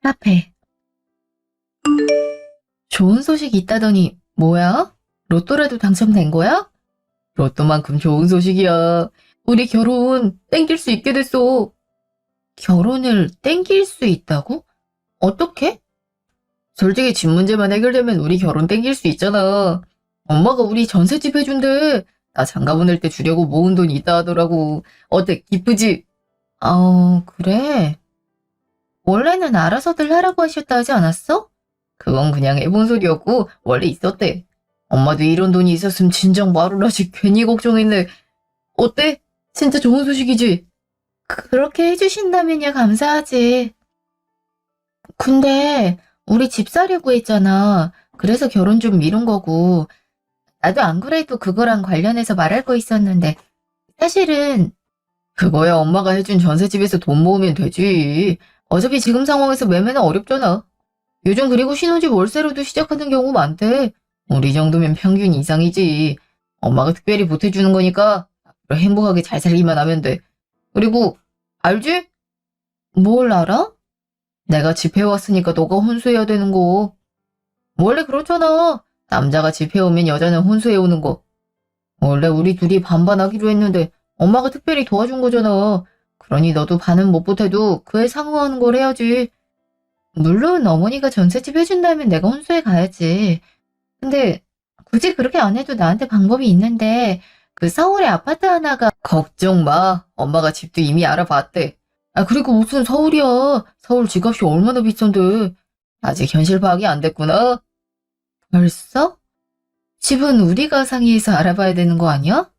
카페. 좋은 소식 있다더니 뭐야? 로또라도 당첨된 거야? 로또만큼 좋은 소식이야. 우리 결혼 땡길 수 있게 됐어. 결혼을 땡길 수 있다고? 어떻게? 솔직히 집 문제만 해결되면 우리 결혼 땡길 수 있잖아. 엄마가 우리 전셋집 해준대. 나 장가 보낼 때 주려고 모은 돈이 있다 하더라고. 어때, 기쁘지? 그래. 원래는 알아서들 하라고 하셨다 하지 않았어? 그건 그냥 해본 소리였고 원래 있었대. 엄마도 이런 돈이 있었으면 진작 말을 하지 괜히 걱정했네. 어때? 진짜 좋은 소식이지? 그렇게 해주신다면야 감사하지. 근데 우리 집 사려고 했잖아. 그래서 결혼 좀 미룬 거고. 나도 안 그래도 그거랑 관련해서 말할 거 있었는데 사실은 그거야 엄마가 해준 전셋집에서 돈 모으면 되지. 어차피 지금 상황에서 매매는 어렵잖아. 요즘 그리고 신혼집 월세로도 시작하는 경우 많대. 우리 정도면 평균 이상이지. 엄마가 특별히 보태주는 거니까 앞으로 행복하게 잘 살기만 하면 돼. 그리고 알지? 뭘 알아? 내가 집해왔으니까 너가 혼수해야 되는 거. 원래 그렇잖아. 남자가 집해오면 여자는 혼수해오는 거. 원래 우리 둘이 반반하기로 했는데 엄마가 특별히 도와준 거잖아. 그러니 너도 반은 못 보태도 그에 상응하는 걸 해야지. 물론 어머니가 전셋집 해준다면 내가 혼수해 가야지. 근데 굳이 그렇게 안 해도 나한테 방법이 있는데 그 서울에 아파트 하나가 걱정 마. 엄마가 집도 이미 알아봤대. 아 그리고 무슨 서울이야. 서울 집값이 얼마나 비싼데. 아직 현실 파악이 안 됐구나. 벌써? 집은 우리가 상의해서 알아봐야 되는 거 아니야?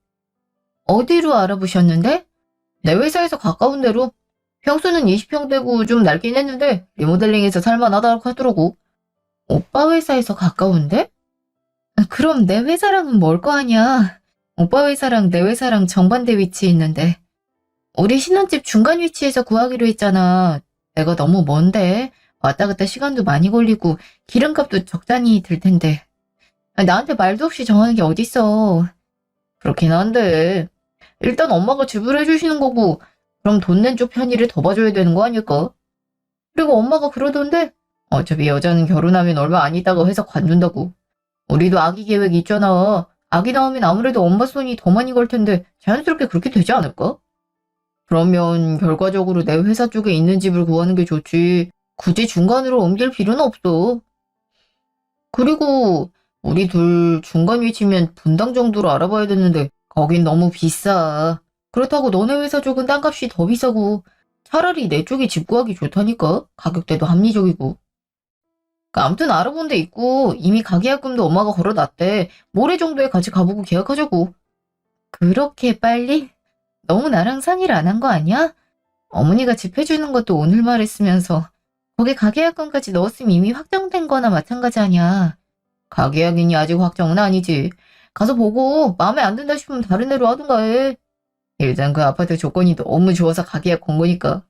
어디로 알아보셨는데? 내 회사에서 가까운 데로. 평수는 20평대고 좀 낡긴 했는데 리모델링해서 살만하다고 하더라고. 오빠 회사에서 가까운데? 그럼 내 회사랑은 멀 거 아니야. 오빠 회사랑 내 회사랑 정반대 위치에 있는데. 우리 신혼집 중간 위치에서 구하기로 했잖아. 내가 너무 먼데 왔다 갔다 시간도 많이 걸리고 기름값도 적잖이 들 텐데. 나한테 말도 없이 정하는 게 어딨어. 그렇긴 한데 일단 엄마가 지불해 주시는 거고 그럼 돈 낸 쪽 편의를 더 봐줘야 되는 거 아닐까? 그리고 엄마가 그러던데 어차피 여자는 결혼하면 얼마 안 있다가 회사 관둔다고. 우리도 아기 계획 있잖아. 아기 나오면 아무래도 엄마 손이 더 많이 걸 텐데 자연스럽게 그렇게 되지 않을까? 그러면 결과적으로 내 회사 쪽에 있는 집을 구하는 게 좋지. 굳이 중간으로 옮길 필요는 없어. 그리고 우리 둘 중간 위치면 분당 정도로 알아봐야 되는데 거긴 너무 비싸. 그렇다고 너네 회사 쪽은 땅값이 더 비싸고 차라리 내 쪽이 집 구하기 좋다니까. 가격대도 합리적이고. 아무튼 알아본 데 있고 이미 가계약금도 엄마가 걸어놨대. 모레 정도에 같이 가보고 계약하자고. 그렇게 빨리? 너무 나랑 상의를 안 한 거 아니야? 어머니가 집 해주는 것도 오늘 말했으면서 거기 가계약금까지 넣었으면 이미 확정된 거나 마찬가지 아니야. 가계약이니 아직 확정은 아니지. 가서 보고 마음에 안 든다 싶으면 다른 데로 하든가 해. 일단 그 아파트 조건이 너무 좋아서 가계약 건 거니까.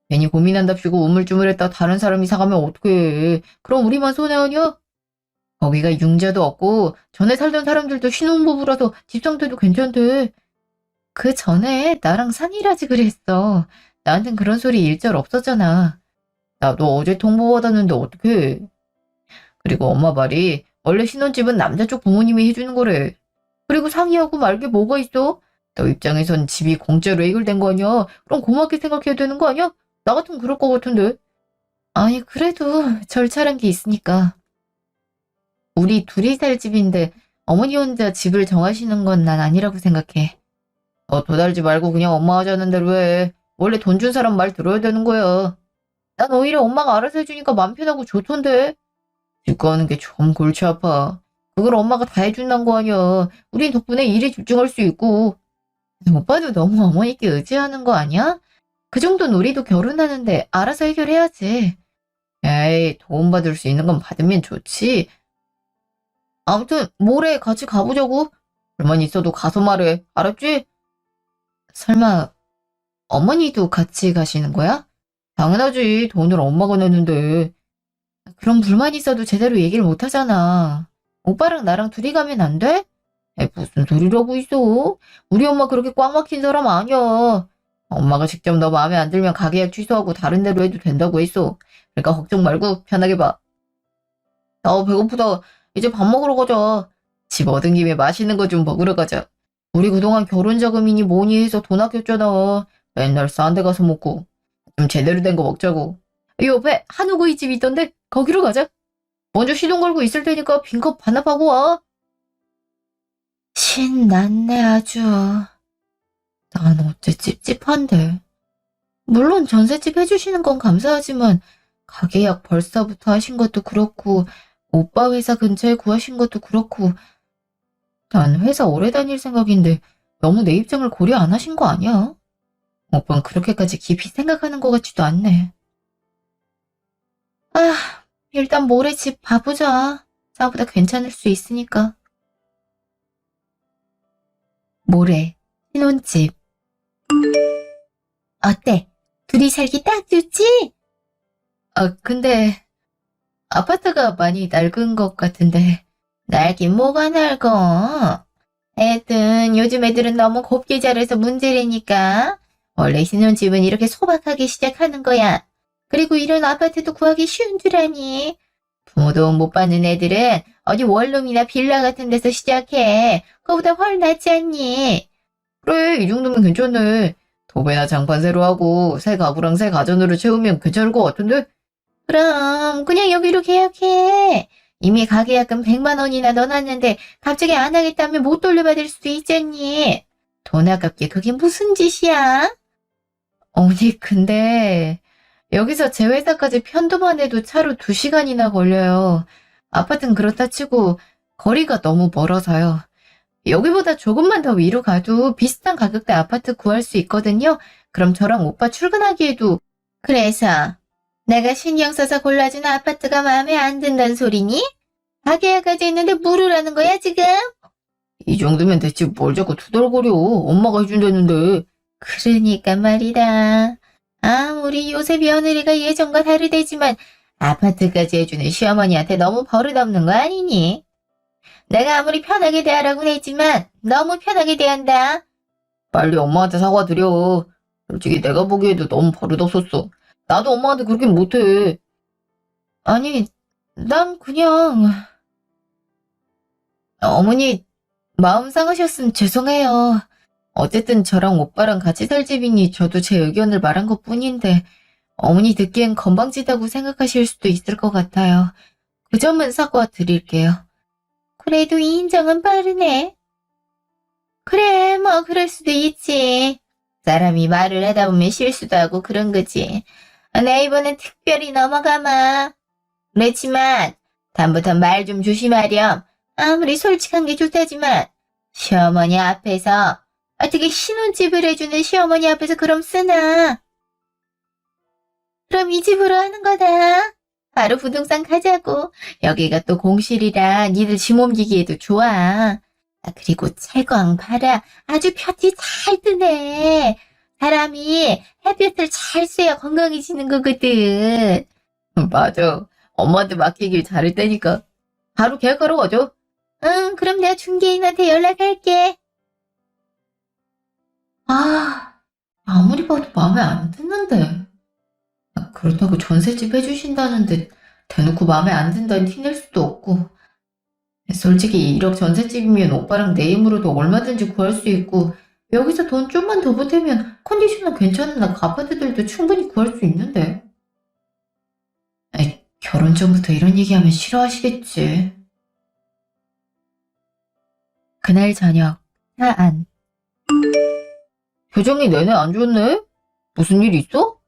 괜히 고민한답시고 우물쭈물했다 다른 사람이 사가면 어떡해. 그럼 우리만 손해 아니야? 거기가 융자도 없고 전에 살던 사람들도 신혼부부라서 집 상태도 괜찮대. 그 전에 나랑 상의를 하지 그랬어. 나한텐 그런 소리 일절 없었잖아. 나도 어제 통보받았는데 어떡해. 그리고 엄마 말이 원래 신혼집은 남자 쪽 부모님이 해주는 거래. 그리고 상의하고 말게 뭐가 있어? 너 입장에선 집이 공짜로 해결된 거 아니야? 그럼 고맙게 생각해야 되는 거 아니야? 나 같으면 그럴 것 같은데. 아니 그래도 절차란 게 있으니까. 우리 둘이 살 집인데 어머니 혼자 집을 정하시는 건 난 아니라고 생각해. 너 도달지 말고 그냥 엄마 하자는 대로 해. 원래 돈 준 사람 말 들어야 되는 거야. 난 오히려 엄마가 알아서 해주니까 맘 편하고 좋던데. 집 가는 게 좀 골치 아파. 그걸 엄마가 다 해준다는 거 아니야. 우린 덕분에 일에 집중할 수 있고. 오빠도 너무 어머니께 의지하는 거 아니야? 그 정도는 우리도 결혼하는데 알아서 해결해야지. 에이, 도움받을 수 있는 건 받으면 좋지. 아무튼 모레 같이 가보자고. 불만 있어도 가서 말해. 알았지? 설마 어머니도 같이 가시는 거야? 당연하지. 돈을 엄마가 내는데. 그럼 불만 있어도 제대로 얘기를 못 하잖아. 오빠랑 나랑 둘이 가면 안 돼? 무슨 소리라고 있어? 우리 엄마 그렇게 꽉 막힌 사람 아니야. 엄마가 직접 너 마음에 안 들면 가계약 취소하고 다른 데로 해도 된다고 했어. 그러니까 걱정 말고 편하게 봐. 나 배고프다. 이제 밥 먹으러 가자. 집 얻은 김에 맛있는 거 좀 먹으러 가자. 우리 그동안 결혼 자금이니 뭐니 해서 돈 아꼈잖아. 맨날 싼 데 가서 먹고. 좀 제대로 된 거 먹자고. 이 옆에 한우구이 집 있던데 거기로 가자. 먼저 시동 걸고 있을 테니까 빈컵 반납하고 와. 신났네 아주. 난 어째 찝찝한데. 물론 전셋집 해주시는 건 감사하지만 가게 약 벌써부터 하신 것도 그렇고 오빠 회사 근처에 구하신 것도 그렇고 난 회사 오래 다닐 생각인데 너무 내 입장을 고려 안 하신 거 아니야? 오빠는 그렇게까지 깊이 생각하는 것 같지도 않네. 아, 일단 모레 집 봐보자. 나보다 괜찮을 수 있으니까. 모레 신혼집. 어때? 둘이 살기 딱 좋지? 근데 아파트가 많이 낡은 것 같은데. 낡긴 뭐가 낡어? 하여튼 요즘 애들은 너무 곱게 자라서 문제라니까. 원래 신혼집은 이렇게 소박하게 시작하는 거야. 그리고 이런 아파트도 구하기 쉬운 줄 아니? 부모도 못 받는 애들은 어디 원룸이나 빌라 같은 데서 시작해. 그거보다 훨 낫지 않니? 그래, 이 정도면 괜찮네. 도배나 장판 새로 하고 새 가구랑 새 가전으로 채우면 괜찮을 것 같은데? 그럼 그냥 여기로 계약해. 이미 가계약금 100만 원이나 넣어놨는데 갑자기 안 하겠다면 못 돌려받을 수도 있잖니. 돈 아깝게 그게 무슨 짓이야? 어머니 근데 여기서 제 회사까지 편도만 해도 차로 2시간이나 걸려요. 아파트는 그렇다 치고 거리가 너무 멀어서요. 여기보다 조금만 더 위로 가도 비슷한 가격대 아파트 구할 수 있거든요. 그럼 저랑 오빠 출근하기에도. 그래서 내가 신경 써서 골라준 아파트가 마음에 안 든다는 소리니? 가계약까지 있는데 물으라는 거야 지금? 이 정도면 대체 뭘 자꾸 투덜거려. 엄마가 해준다는데. 그러니까 말이다. 아무리 요새 며느리가 예전과 다르대지만 아파트까지 해주는 시어머니한테 너무 버릇없는 거 아니니? 내가 아무리 편하게 대하라고는 했지만 너무 편하게 대한다. 빨리 엄마한테 사과드려. 솔직히 내가 보기에도 너무 버릇없었어. 나도 엄마한테 그렇게 못해. 아니, 난 그냥... 어머니, 마음 상하셨으면 죄송해요. 어쨌든 저랑 오빠랑 같이 살 집이니 저도 제 의견을 말한 것뿐인데 어머니 듣기엔 건방지다고 생각하실 수도 있을 것 같아요. 그 점은 사과드릴게요. 그래도 이 인정은 빠르네. 그래, 뭐 그럴 수도 있지. 사람이 말을 하다 보면 실수도 하고 그런 거지. 내 이번엔 특별히 넘어가마. 그렇지만 다음부터 말 좀 조심하렴. 아무리 솔직한 게 좋다지만 시어머니 앞에서 어떻게 신혼집을 해주는 시어머니 앞에서 그럼 쓰나. 그럼 이 집으로 하는 거다. 바로 부동산 가자고. 여기가 또 공실이라 니들 짐 옮기기에도 좋아. 그리고 채광 봐라. 아주 볕이 잘 뜨네. 사람이 햇볕을 잘 쐬야 건강해지는 거거든. 맞아. 엄마한테 맡기길 잘했다니까. 바로 계약하러 가죠. 응, 그럼 내가 중개인한테 연락할게. 아무리 봐도 마음에 안 드는데. 그렇다고 전셋집 해주신다는데 대놓고 마음에 안 든다는 티 낼 수도 없고. 솔직히 1억 전셋집이면 오빠랑 내 힘으로도 얼마든지 구할 수 있고 여기서 돈 좀만 더 보태면 컨디션은 괜찮은 아파트들도 충분히 구할 수 있는데. 결혼 전부터 이런 얘기하면 싫어하시겠지. 그날 저녁, 차 안. 표정이 내내 안 좋네? 무슨 일 있어?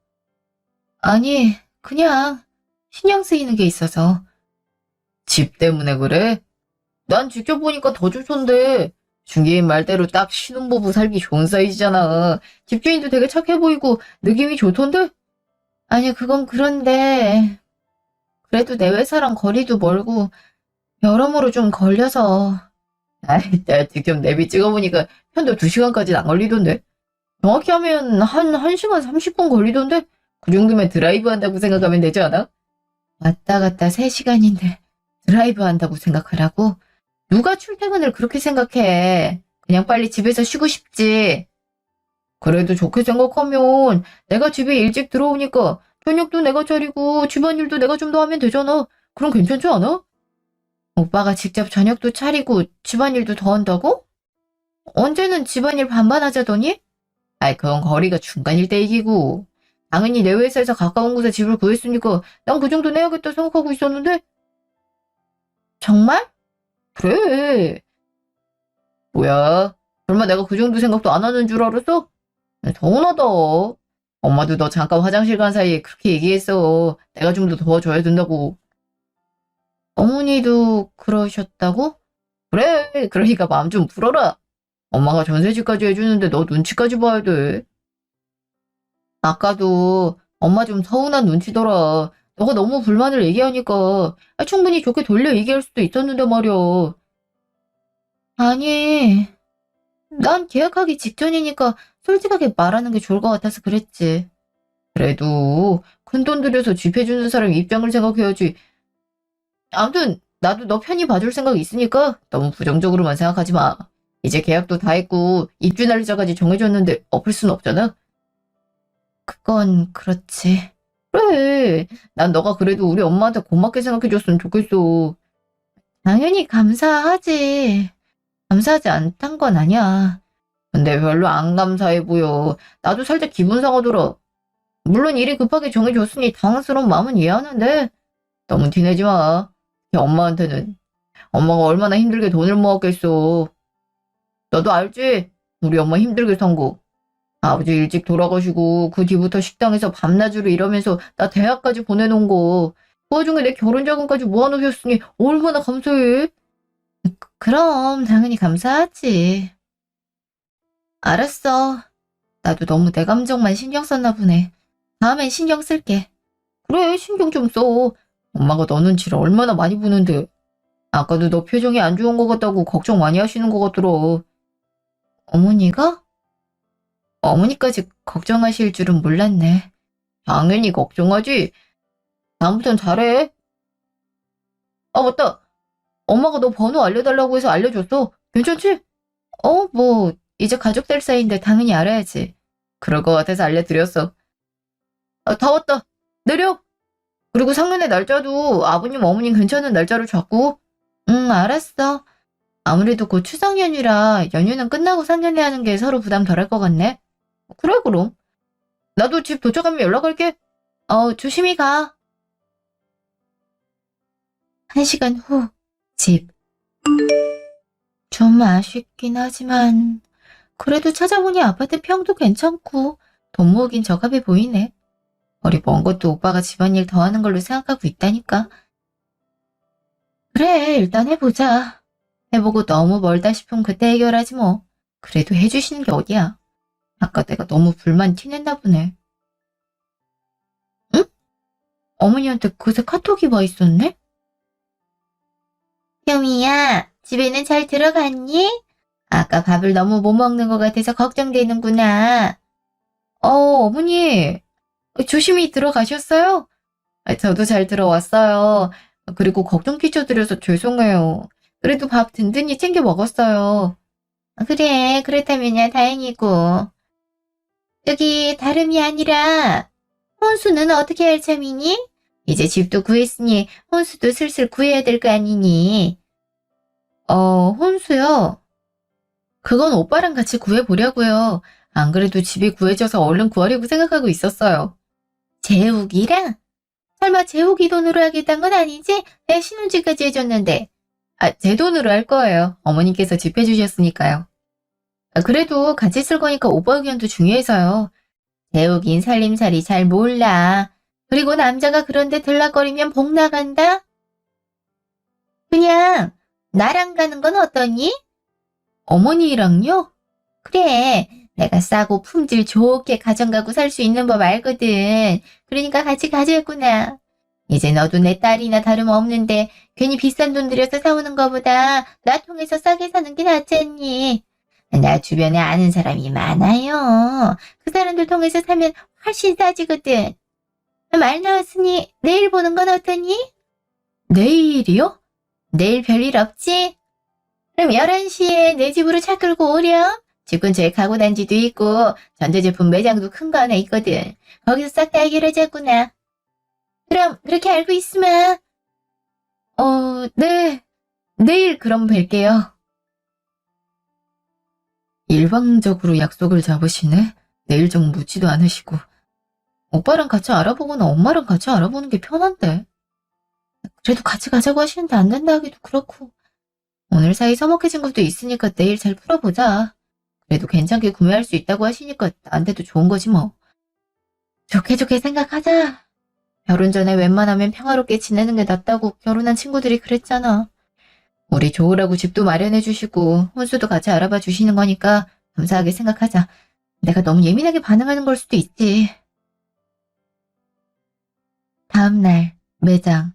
아니, 그냥 신경 쓰이는 게 있어서. 집 때문에 그래? 난 직접 보니까 더 좋던데. 중개인 말대로 딱 신혼부부 살기 좋은 사이즈잖아. 집주인도 되게 착해 보이고 느낌이 좋던데? 아니, 그건 그런데 그래도 내 회사랑 거리도 멀고 여러모로 좀 걸려서. 내가 직접 내비 찍어보니까 편도 2시간까지는 안 걸리던데. 정확히 하면 한 1시간 30분 걸리던데? 그 정도면 드라이브 한다고 생각하면 되지 않아? 왔다 갔다 3시간인데 드라이브 한다고 생각하라고? 누가 출퇴근을 그렇게 생각해? 그냥 빨리 집에서 쉬고 싶지. 그래도 좋게 생각하면 내가 집에 일찍 들어오니까 저녁도 내가 차리고 집안일도 내가 좀 더 하면 되잖아. 그럼 괜찮지 않아? 오빠가 직접 저녁도 차리고 집안일도 더 한다고? 언제는 집안일 반반 하자더니? 아이, 그건 거리가 중간일 때 얘기고. 당연히 내 회사에서 가까운 곳에 집을 구했으니까 난 그 정도는 해야겠다 생각하고 있었는데. 정말? 그래. 뭐야? 설마 내가 그 정도 생각도 안 하는 줄 알았어? 서운하다. 엄마도 너 잠깐 화장실 간 사이에 그렇게 얘기했어. 내가 좀 더 도와줘야 된다고. 어머니도 그러셨다고? 그래, 그러니까 마음 좀 풀어라. 엄마가 전세지까지 해주는데 너 눈치까지 봐야 돼. 아까도 엄마 좀 서운한 눈치더라. 너가 너무 불만을 얘기하니까 충분히 좋게 돌려 얘기할 수도 있었는데 말이야. 아니, 난 계약하기 직전이니까 솔직하게 말하는 게 좋을 것 같아서 그랬지. 그래도 큰돈 들여서 집 해주는 사람 입장을 생각해야지. 아무튼 나도 너 편히 봐줄 생각이 있으니까 너무 부정적으로만 생각하지 마. 이제 계약도 다 했고 입주 날짜까지 정해졌는데 엎을 순 없잖아. 그건 그렇지. 그래. 난 너가 그래도 우리 엄마한테 고맙게 생각해줬으면 좋겠어. 당연히 감사하지. 감사하지 않단 건 아니야. 근데 별로 안 감사해 보여. 나도 살짝 기분 상하더라. 물론 일이 급하게 정해졌으니 당황스러운 마음은 이해하는데 너무 티내지 마. 엄마한테는. 엄마가 얼마나 힘들게 돈을 모았겠어. 너도 알지? 우리 엄마 힘들게 산 거. 아버지 일찍 돌아가시고 그 뒤부터 식당에서 밤낮으로 일하면서 나 대학까지 보내놓은 거. 그 와중에 내 결혼 자금까지 모아놓으셨으니 얼마나 감사해. 그럼 당연히 감사하지. 알았어. 나도 너무 내 감정만 신경 썼나 보네. 다음엔 신경 쓸게. 그래, 신경 좀 써. 엄마가 너 눈치를 얼마나 많이 보는데. 아까도 너 표정이 안 좋은 것 같다고 걱정 많이 하시는 것 같더라. 어머니가? 어머니까지 걱정하실 줄은 몰랐네. 당연히 걱정하지. 다음부턴 잘해. 아, 맞다. 엄마가 너 번호 알려달라고 해서 알려줬어. 괜찮지? 뭐, 이제 가족들 사이인데 당연히 알아야지. 그럴 것 같아서 알려드렸어. 아, 다 왔다. 내려. 그리고 상견례 날짜도 아버님, 어머님 괜찮은 날짜를 잡고. 응, 알았어. 아무래도 곧 추석 연휴라 연휴는 끝나고 상견례 하는 게 서로 부담 덜할 것 같네. 그래, 그럼. 나도 집 도착하면 연락할게. 조심히 가. 1시간 후, 집. 좀 아쉽긴 하지만, 그래도 찾아보니 아파트 평도 괜찮고, 돈 모으긴 적합해 보이네. 거리 먼 것도 오빠가 집안일 더 하는 걸로 생각하고 있다니까. 그래, 일단 해보자. 해보고 너무 멀다 싶으면 그때 해결하지 뭐. 그래도 해주시는 게 어디야. 아까 내가 너무 불만 티냈나 보네. 응? 어머니한테 그새 카톡이 와 있었네? 형이야, 집에는 잘 들어갔니? 아까 밥을 너무 못 먹는 것 같아서 걱정되는구나. 어머니, 조심히 들어가셨어요? 저도 잘 들어왔어요. 그리고 걱정 끼쳐드려서 죄송해요. 그래도 밥 든든히 챙겨 먹었어요. 그래, 그렇다면야 다행이고. 저기, 다름이 아니라, 혼수는 어떻게 할 참이니? 이제 집도 구했으니 혼수도 슬슬 구해야 될 거 아니니? 혼수요? 그건 오빠랑 같이 구해보려고요. 안 그래도 집이 구해져서 얼른 구하려고 생각하고 있었어요. 재욱이랑? 설마 재욱이 돈으로 하겠다는 건 아니지? 내 신혼집까지 해줬는데. 제 돈으로 할 거예요. 어머님께서 집 해주셨으니까요. 그래도 같이 쓸 거니까 오빠 의견도 중요해서요. 재욱인 살림살이 잘 몰라. 그리고 남자가 그런데 들락거리면 복 나간다? 그냥 나랑 가는 건 어떠니? 어머니랑요? 그래, 내가 싸고 품질 좋게 가정가구 살 수 있는 법 알거든. 그러니까 같이 가자꾸나. 이제 너도 내 딸이나 다름없는데 괜히 비싼 돈 들여서 사오는 거보다 나 통해서 싸게 사는 게 낫잖니. 나 주변에 아는 사람이 많아요. 그 사람들 통해서 사면 훨씬 싸지거든. 말 나왔으니 내일 보는 건 어떠니? 내일이요? 내일 별일 없지? 그럼 11시에 내 집으로 차 끌고 오렴. 집 근처에 가구단지도 있고 전자제품 매장도 큰 거 하나 있거든. 거기서 싹 다 해결하자꾸나. 그럼 그렇게 알고 있으면 네. 내일 그럼 뵐게요. 일방적으로 약속을 잡으시네. 내일 좀 묻지도 않으시고. 오빠랑 같이 알아보거나 엄마랑 같이 알아보는 게 편한데. 그래도 같이 가자고 하시는데 안 된다 하기도 그렇고. 오늘 사이 서먹해진 것도 있으니까 내일 잘 풀어보자. 그래도 괜찮게 구매할 수 있다고 하시니까 나한테도 좋은 거지 뭐. 좋게 좋게 생각하자. 결혼 전에 웬만하면 평화롭게 지내는 게 낫다고 결혼한 친구들이 그랬잖아. 우리 좋으라고 집도 마련해 주시고 혼수도 같이 알아봐 주시는 거니까 감사하게 생각하자. 내가 너무 예민하게 반응하는 걸 수도 있지. 다음날 매장.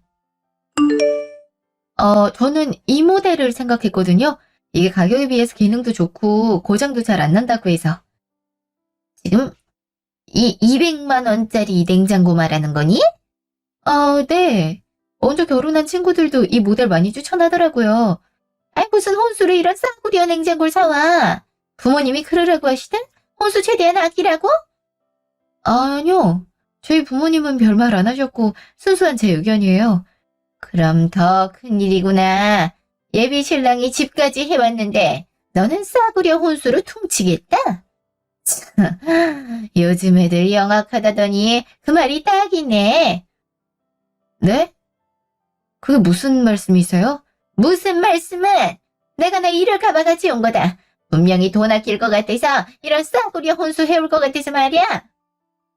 저는 이 모델을 생각했거든요. 이게 가격에 비해서 기능도 좋고 고장도 잘 안 난다고 해서. 지금 이 200만 원짜리 냉장고 말하는 거니? 네. 먼저 결혼한 친구들도 이 모델 많이 추천하더라고요. 아이 무슨 혼수를 이런 싸구려 냉장고를 사와. 부모님이 그러라고 하시든 혼수 최대한 아끼라고? 아니요. 저희 부모님은 별말 안 하셨고 순수한 제 의견이에요. 그럼 더 큰일이구나. 예비 신랑이 집까지 해왔는데 너는 싸구려 혼수로 퉁치겠다? 요즘 애들 영악하다더니 그 말이 딱이네. 네? 그게 무슨 말씀이세요? 무슨 말씀은? 내가 너 일을 가봐같이 온 거다. 분명히 돈 아낄 것 같아서 이런 싸구려 혼수 해올 것 같아서 말이야.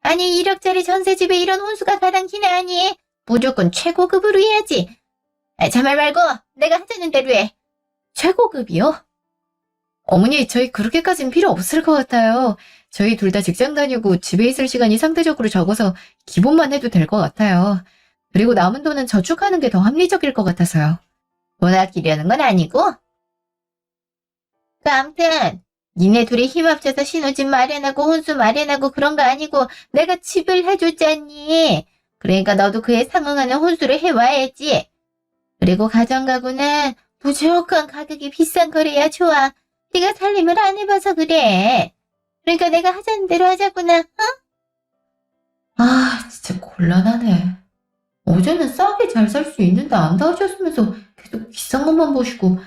아니 1억짜리 전세집에 이런 혼수가 가당키나 하니 무조건 최고급으로 해야지. 저 말 말고 내가 하자는 대로 해. 최고급이요? 어머니 저희 그렇게까진 필요 없을 것 같아요. 저희 둘 다 직장 다니고 집에 있을 시간이 상대적으로 적어서 기본만 해도 될 것 같아요. 그리고 남은 돈은 저축하는 게 더 합리적일 것 같아서요. 돈 아끼려는 건 아니고? 아무튼 니네 둘이 힘 합쳐서 신혼집 마련하고 혼수 마련하고 그런 거 아니고 내가 집을 해줬잖니. 그러니까 너도 그에 상응하는 혼수를 해와야지. 그리고 가정가구는 무조건 가격이 비싼 거래야 좋아. 네가 살림을 안 해봐서 그래. 그러니까 내가 하자는 대로 하자꾸나. 진짜 곤란하네. 어제는 싸게 잘 살 수 있는데 안다 하셨으면서 계속 비싼 것만 보시고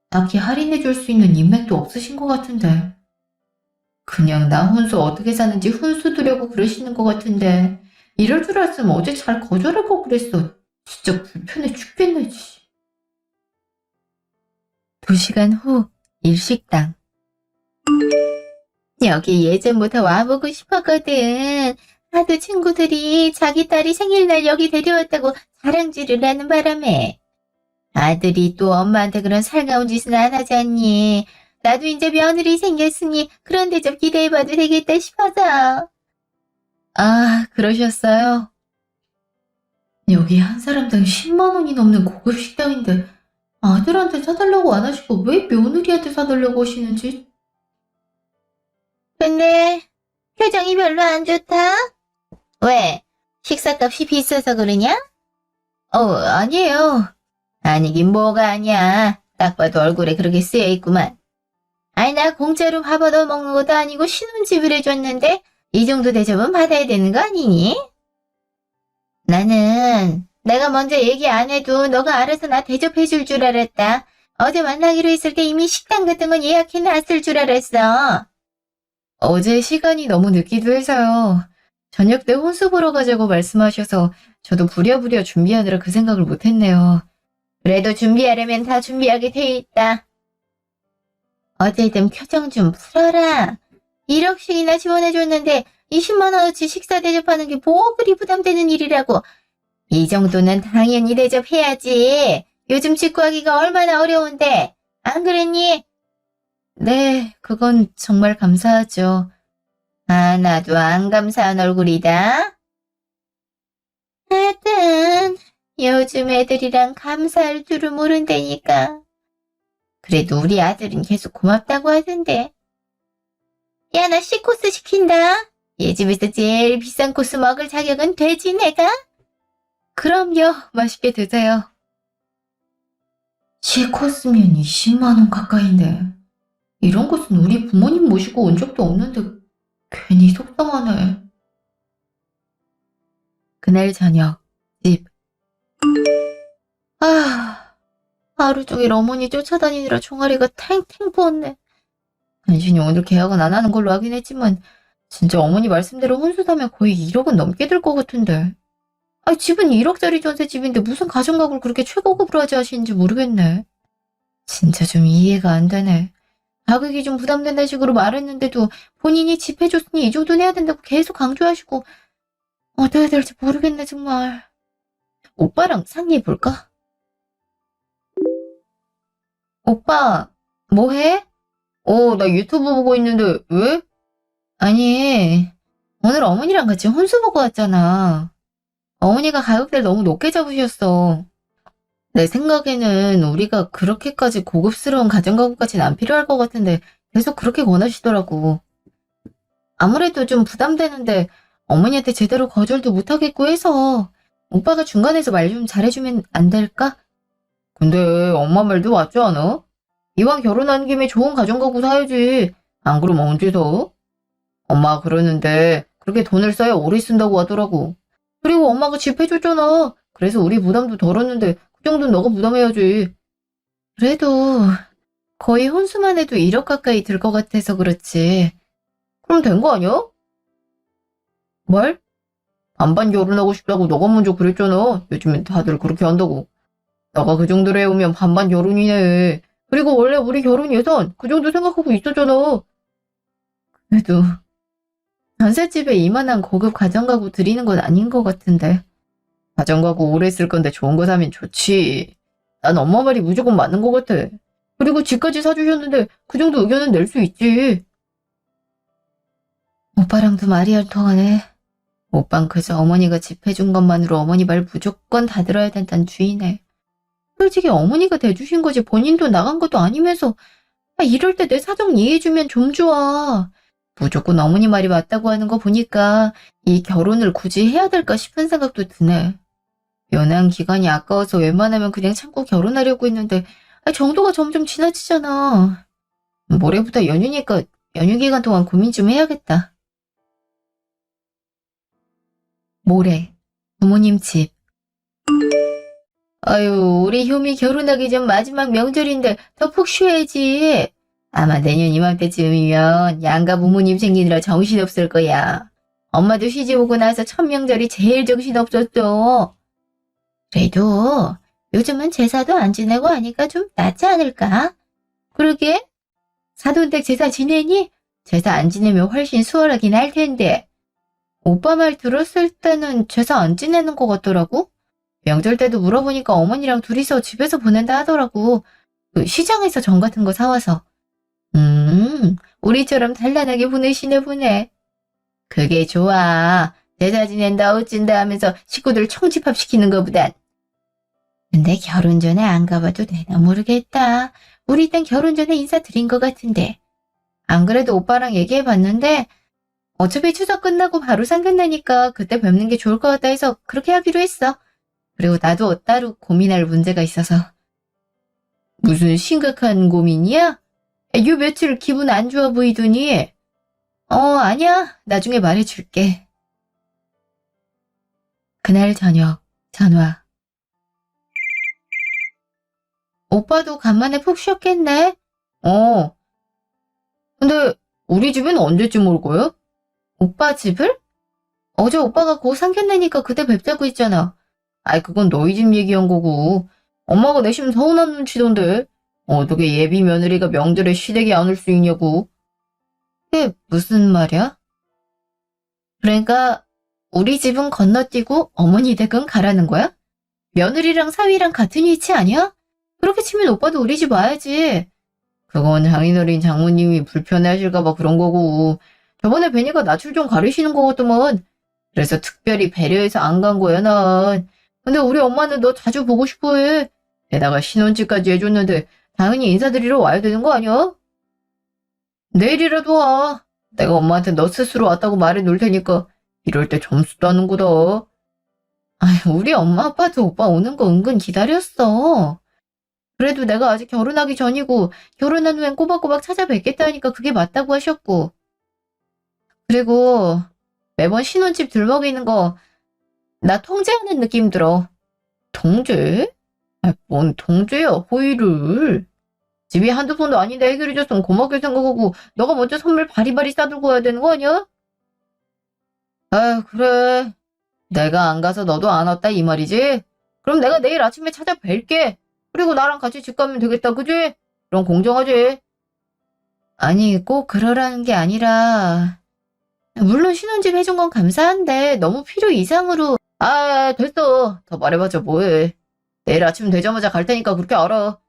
딱히 할인해줄 수 있는 인맥도 없으신 것 같은데. 그냥 나 혼수 어떻게 사는지 훈수 두려고 그러시는 것 같은데. 이럴 줄 알았으면 어제 잘 거절하고 그랬어. 진짜 불편해 죽겠네. 2시간 후 일식당. 여기 예전부터 와보고 싶었거든. 하도 친구들이 자기 딸이 생일날 여기 데려왔다고 자랑질을 하는 바람에. 아들이 또 엄마한테 그런 살가운 짓은 안 하지 않니? 나도 이제 며느리 생겼으니 그런 대접 기대해봐도 되겠다 싶어서. 그러셨어요? 여기 한 사람당 10만 원이 넘는 고급 식당인데 아들한테 사달라고 안 하시고 왜 며느리한테 사달라고 하시는지. 근데 표정이 별로 안 좋다? 왜? 식사값이 비싸서 그러냐? 아니에요. 아니긴 뭐가 아니야. 딱 봐도 얼굴에 그렇게 쓰여있구만. 아니 나 공짜로 밥 얻어 먹는 것도 아니고 신혼집을 해줬는데 이 정도 대접은 받아야 되는 거 아니니? 나는 내가 먼저 얘기 안 해도 너가 알아서 나 대접해줄 줄 알았다. 어제 만나기로 했을 때 이미 식당 같은 건 예약해놨을 줄 알았어. 어제 시간이 너무 늦기도 해서요. 저녁 때 혼수 보러 가자고 말씀하셔서 저도 부랴부랴 준비하느라 그 생각을 못했네요. 그래도 준비하려면 다 준비하게 돼 있다. 어쨌든 표정 좀 풀어라. 1억씩이나 지원해줬는데 20만 원어치 식사 대접하는 게 뭐 그리 부담되는 일이라고. 이 정도는 당연히 대접해야지. 요즘 직구하기가 얼마나 어려운데. 안 그랬니? 네, 그건 정말 감사하죠. 나도 안 감사한 얼굴이다. 하여튼 요즘 애들이랑 감사할 줄을 모른다니까. 그래도 우리 아들은 계속 고맙다고 하던데. 야, 나 C코스 시킨다. 얘 집에서 제일 비싼 코스 먹을 자격은 되지 내가? 그럼요. 맛있게 드세요. C코스면 20만 원 가까이인데 이런 것은 우리 부모님 모시고 온 적도 없는데 괜히 속상하네. 그날 저녁, 집. 아, 하루 종일 어머니 쫓아다니느라 종아리가 탱탱 부었네. 간신히 오늘 계약은 안 하는 걸로 하긴 했지만 진짜 어머니 말씀대로 혼수사면 거의 1억은 넘게 들 것 같은데. 아, 집은 1억짜리 전셋집인데 무슨 가정가구를 그렇게 최고급으로 하시는지 모르겠네. 진짜 좀 이해가 안 되네. 가격이 좀 부담된다는 식으로 말했는데도 본인이 집 해줬으니 이 정도는 해야 된다고 계속 강조하시고 어떻게 될지 모르겠네 정말. 오빠랑 상의해볼까? 오빠, 뭐 해? 나 유튜브 보고 있는데 왜? 아니, 오늘 어머니랑 같이 혼수 보고 왔잖아. 어머니가 가격대를 너무 높게 잡으셨어. 내 생각에는 우리가 그렇게까지 고급스러운 가정가구까지는 안 필요할 것 같은데 계속 그렇게 권하시더라고. 아무래도 좀 부담되는데 어머니한테 제대로 거절도 못하겠고 해서 오빠가 중간에서 말 좀 잘해주면 안 될까? 근데 엄마 말도 맞지 않아? 이왕 결혼한 김에 좋은 가정가구 사야지. 안 그러면 언제 서? 엄마가 그러는데 그렇게 돈을 써야 오래 쓴다고 하더라고. 그리고 엄마가 집 해줬잖아. 그래서 우리 부담도 덜었는데 그 정도는 너가 부담해야지. 그래도 거의 혼수만 해도 1억 가까이 들 것 같아서 그렇지. 그럼 된 거 아니야? 뭘? 반반 결혼하고 싶다고 너가 먼저 그랬잖아. 요즘엔 다들 그렇게 한다고. 너가 그 정도로 해오면 반반 결혼이네. 그리고 원래 우리 결혼 예산 그 정도 생각하고 있었잖아. 그래도 전셋집에 이만한 고급 가정가구 드리는 건 아닌 것 같은데. 가정가구 오래 쓸 건데 좋은 거 사면 좋지. 난 엄마 말이 무조건 맞는 것 같아. 그리고 집까지 사주셨는데 그 정도 의견은 낼 수 있지. 오빠랑도 말이 안 통하네. 오빤 그저 어머니가 집 해준 것만으로 어머니 말 무조건 다 들어야 된다는 주의네. 솔직히 어머니가 대주신 거지 본인도 나간 것도 아니면서 이럴 때 내 사정 이해해주면 좀 좋아. 무조건 어머니 말이 맞다고 하는 거 보니까 이 결혼을 굳이 해야 될까 싶은 생각도 드네. 연애한 기간이 아까워서 웬만하면 그냥 참고 결혼하려고 했는데 정도가 점점 지나치잖아. 모레부터 연휴니까 연휴 기간 동안 고민 좀 해야겠다. 모레 부모님 집. 아유, 우리 효미 결혼하기 전 마지막 명절인데 더 푹 쉬어야지. 아마 내년 이맘때쯤이면 양가 부모님 생기느라 정신없을 거야. 엄마도 시집 오고 나서 첫 명절이 제일 정신없었어. 그래도 요즘은 제사도 안 지내고 하니까 좀 낫지 않을까? 그러게, 사돈댁 제사 지내니? 제사 안 지내면 훨씬 수월하긴 할 텐데. 오빠 말 들었을 때는 제사 안 지내는 것 같더라고? 명절 때도 물어보니까 어머니랑 둘이서 집에서 보낸다 하더라고. 그 시장에서 전 같은 거 사와서. 우리처럼 단란하게 보내시네 보네. 그게 좋아. 제사 지낸다 어찐다 하면서 식구들 총집합시키는 거보단. 근데 결혼 전에 안 가봐도 되나 모르겠다. 우리 땐 결혼 전에 인사드린 것 같은데. 안 그래도 오빠랑 얘기해봤는데 어차피 추석 끝나고 바로 상견례니까 그때 뵙는 게 좋을 것 같다 해서 그렇게 하기로 했어. 그리고 나도 따로 고민할 문제가 있어서. 무슨 심각한 고민이야? 요 며칠 기분 안 좋아 보이더니. 아니야. 나중에 말해줄게. 그날 저녁 전화. 오빠도 간만에 푹 쉬었겠네? 어. 근데 우리 집엔 언제쯤 올 거야? 오빠 집을? 어제 오빠가 곧 상견례니까 그때 뵙자고 했잖아. 아이, 그건 너희 집 얘기한 거고. 엄마가 내심 서운한 눈치던데. 어떻게 예비 며느리가 명절에 시댁에 안 올 수 있냐고. 그게 무슨 말이야? 그러니까 우리 집은 건너뛰고 어머니 댁은 가라는 거야? 며느리랑 사위랑 같은 위치 아니야? 그렇게 치면 오빠도 우리 집 와야지. 그건 장인어린 장모님이 불편해하실까봐 그런 거고. 저번에 뵈니까 낯을 좀 가리시는 거 같더만. 그래서 특별히 배려해서 안 간 거야, 난. 근데 우리 엄마는 너 자주 보고 싶어 해. 게다가 신혼집까지 해줬는데 당연히 인사드리러 와야 되는 거 아니야? 내일이라도 와. 내가 엄마한테 너 스스로 왔다고 말해 놓을 테니까 이럴 때 점수 따는 거다. 아휴, 우리 엄마 아빠도 오빠 오는 거 은근 기다렸어. 그래도 내가 아직 결혼하기 전이고 결혼한 후엔 꼬박꼬박 찾아뵙겠다니까 그게 맞다고 하셨고. 그리고 매번 신혼집 들먹이는 거 나 통제하는 느낌 들어. 통제? 아, 뭔 통제야, 호의를. 집이 한두 푼도 아닌데 해결해줬으면 고맙게 생각하고 너가 먼저 선물 바리바리 싸들고 와야 되는 거 아니야? 아, 그래. 내가 안 가서 너도 안 왔다 이 말이지? 그럼 내가 내일 아침에 찾아뵐게. 그리고 나랑 같이 집 가면 되겠다, 그지? 그럼 공정하지? 아니, 꼭 그러라는 게 아니라 물론 신혼집 해준 건 감사한데 너무 필요 이상으로. 아, 됐어. 더 말해봤자 뭐해. 내일 아침 되자마자 갈 테니까 그렇게 알아.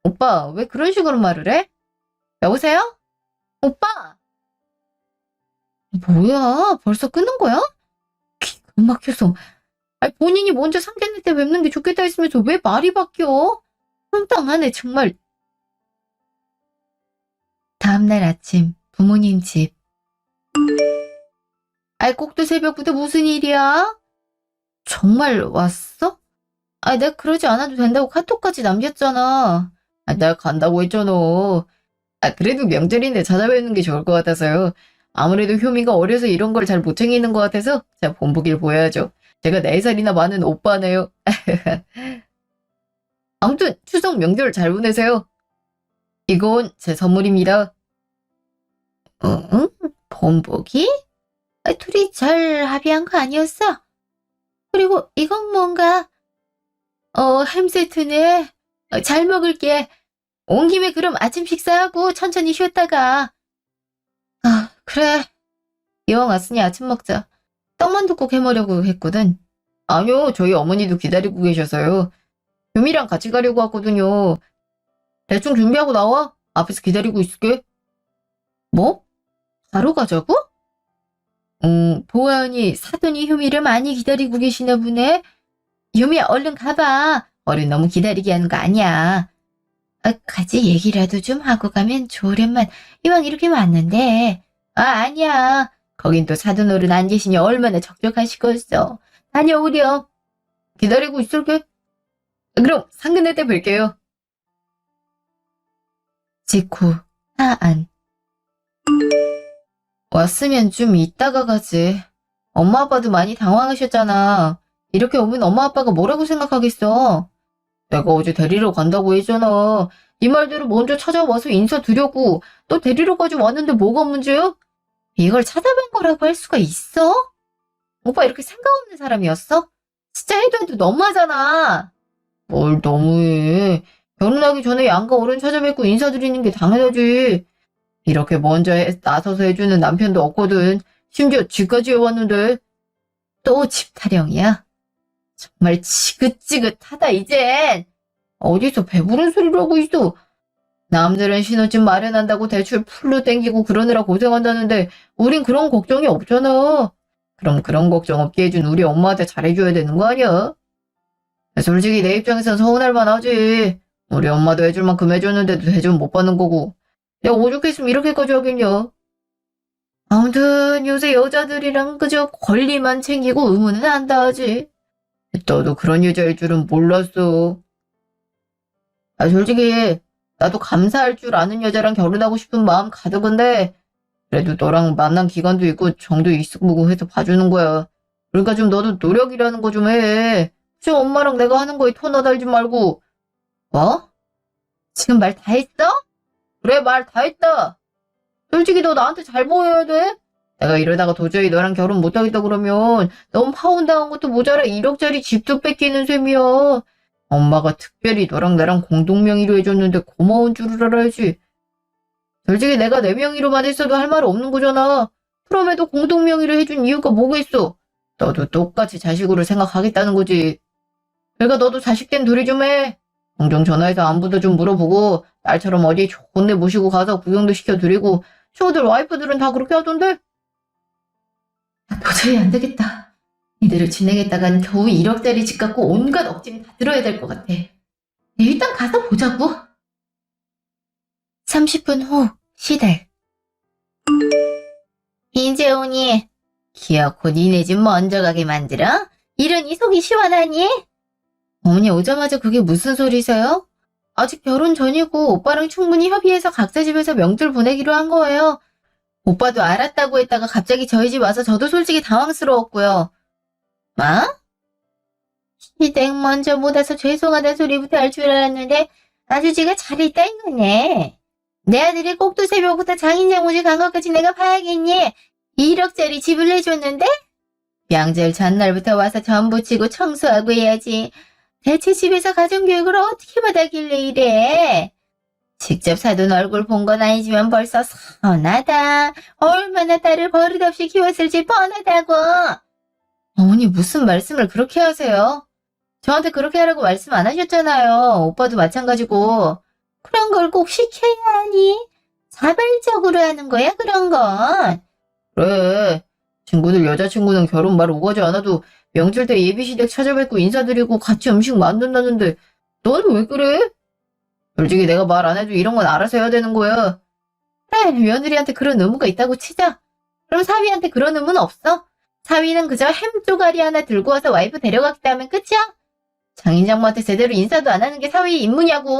오빠, 왜 그런 식으로 말을 해? 여보세요? 오빠! 뭐야, 벌써 끊는 거야? 기가 막혀서. 아니, 본인이 먼저 상견례 때 뵙는 게 좋겠다 했으면서 왜 말이 바뀌어? 황당하네, 정말. 다음날 아침, 부모님 집. 아이, 꼭두 새벽부터 무슨 일이야? 정말 왔어? 아니, 내가 그러지 않아도 된다고 카톡까지 남겼잖아. 아, 내가 간다고 했잖아. 아, 그래도 명절인데 찾아뵙는 게 좋을 것 같아서요. 아무래도 효미가 어려서 이런 걸 잘 못 챙기는 것 같아서 자, 본보기를 보여야죠. 제가 4살이나 많은 오빠네요. 아무튼 추석 명절 잘 보내세요. 이건 제 선물입니다. 응? 본보기? 아, 둘이 잘 합의한 거 아니었어? 그리고 이건 뭔가 햄 세트네. 잘 먹을게. 온 김에 그럼 아침 식사하고 천천히 쉬었다가. 아, 그래. 이왕 왔으니 아침 먹자. 떡만두 꼭 해먹으려고 했거든. 아니요, 저희 어머니도 기다리고 계셔서요. 유미랑 같이 가려고 왔거든요. 대충 준비하고 나와. 앞에서 기다리고 있을게. 뭐? 바로 가자고? 보아언니 사돈이 효미를 많이 기다리고 계시나 보네. 효미야, 얼른 가봐. 어른 너무 기다리게 하는 거 아니야. 아, 같이 얘기라도 좀 하고 가면 좋으련만. 이왕 이렇게 왔는데. 아, 아니야. 거긴 또 사돈어른 안 계시니 얼마나 적적하시겠어. 다녀오렴. 기다리고 있을게. 그럼 상견례 때 뵐게요. 직후 하안. 왔으면 좀 이따가 가지. 엄마 아빠도 많이 당황하셨잖아. 이렇게 오면 엄마 아빠가 뭐라고 생각하겠어. 내가 어제 데리러 간다고 했잖아. 네 말대로 먼저 찾아와서 인사드렸고 또 데리러까지 왔는데 뭐가 문제야? 이걸 찾아뵌 거라고 할 수가 있어? 오빠 이렇게 생각 없는 사람이었어? 진짜 해도 너무하잖아. 뭘 너무해. 결혼하기 전에 양가 어른 찾아뵙고 인사드리는 게 당연하지. 이렇게 먼저 나서서 해주는 남편도 없거든. 심지어 집까지 해왔는데. 또 집 타령이야? 정말 지긋지긋하다 이젠. 어디서 배부른 소리를 하고 있어. 남들은 신혼집 마련한다고 대출 풀로 땡기고 그러느라 고생한다는데 우린 그런 걱정이 없잖아. 그럼 그런 걱정 없게 해준 우리 엄마한테 잘해줘야 되는 거 아니야? 솔직히 내 입장에선 서운할 만하지. 우리 엄마도 해줄 만큼 해줬는데도 대접 못 받는 거고. 내가 오죽했으면 이렇게까지 하겠냐. 아무튼 요새 여자들이랑 그저 권리만 챙기고 의무는 안 다하지. 너도 그런 여자일 줄은 몰랐어. 아, 솔직히 나도 감사할 줄 아는 여자랑 결혼하고 싶은 마음 가득한데 그래도 너랑 만난 기간도 있고 정도 있고 해서 봐주는 거야. 그러니까 좀 너도 노력이라는 거 좀 해. 지금 엄마랑 내가 하는 거에 터나 달지 말고. 뭐? 지금 말 다 했어? 그래, 말 다 했다. 솔직히 너 나한테 잘 보여야 돼. 내가 이러다가 도저히 너랑 결혼 못하겠다 그러면 넌 파혼당한 것도 모자라 1억짜리 집도 뺏기는 셈이야. 엄마가 특별히 너랑 나랑 공동명의로 해줬는데 고마운 줄을 알아야지. 솔직히 내가 내 명의로만 했어도 할 말 없는 거잖아. 그럼에도 공동명의로 해준 이유가 뭐가 있어? 너도 똑같이 자식으로 생각하겠다는 거지. 그러니까 너도 자식된 둘이 좀 해. 종종 전화해서 안부도 좀 물어보고 날처럼 어디 좋은 데 모시고 가서 구경도 시켜드리고 친구들 와이프들은 다 그렇게 하던데? 도저히 안 되겠다. 이대로 진행했다간 겨우 1억짜리 집 갖고 온갖 억짐 다 들어야 될 것 같아. 일단 가서 보자고. 30분 후 시댁. 이제 오니? 기어코 니네 집 먼저 가게 만들어? 이러니 속이 시원하니? 어머니 오자마자 그게 무슨 소리세요? 아직 결혼 전이고 오빠랑 충분히 협의해서 각자 집에서 명절 보내기로 한 거예요. 오빠도 알았다고 했다가 갑자기 저희 집 와서 저도 솔직히 당황스러웠고요. 뭐? 시댁 먼저 못 와서 죄송하다는 소리부터 할 줄 알았는데 아주 지가 잘했다 이거네. 내 아들이 꼭두 새벽부터 장인장모집 간 것까지 내가 봐야겠니? 1억짜리 집을 내줬는데? 명절 전날부터 와서 전부 치고 청소하고 해야지. 대체 집에서 가정교육을 어떻게 받았길래 이래? 직접 사돈 얼굴 본 건 아니지만 벌써 서운하다. 얼마나 딸을 버릇없이 키웠을지 뻔하다고. 어머니 무슨 말씀을 그렇게 하세요? 저한테 그렇게 하라고 말씀 안 하셨잖아요. 오빠도 마찬가지고. 그런 걸 꼭 시켜야 하니? 자발적으로 하는 거야 그런 건. 그래. 친구들 여자친구는 결혼 말 오가지 않아도 명절 때 예비시댁 찾아뵙고 인사드리고 같이 음식 만든다는데 너는 왜 그래? 솔직히 내가 말 안 해도 이런 건 알아서 해야 되는 거야. 그래, 며느리한테 그런 의무가 있다고 치자. 그럼 사위한테 그런 의무는 없어? 사위는 그저 햄 쪼가리 하나 들고 와서 와이프 데려갔다 하면 끝이야? 장인장모한테 제대로 인사도 안 하는 게 사위의 임무냐고.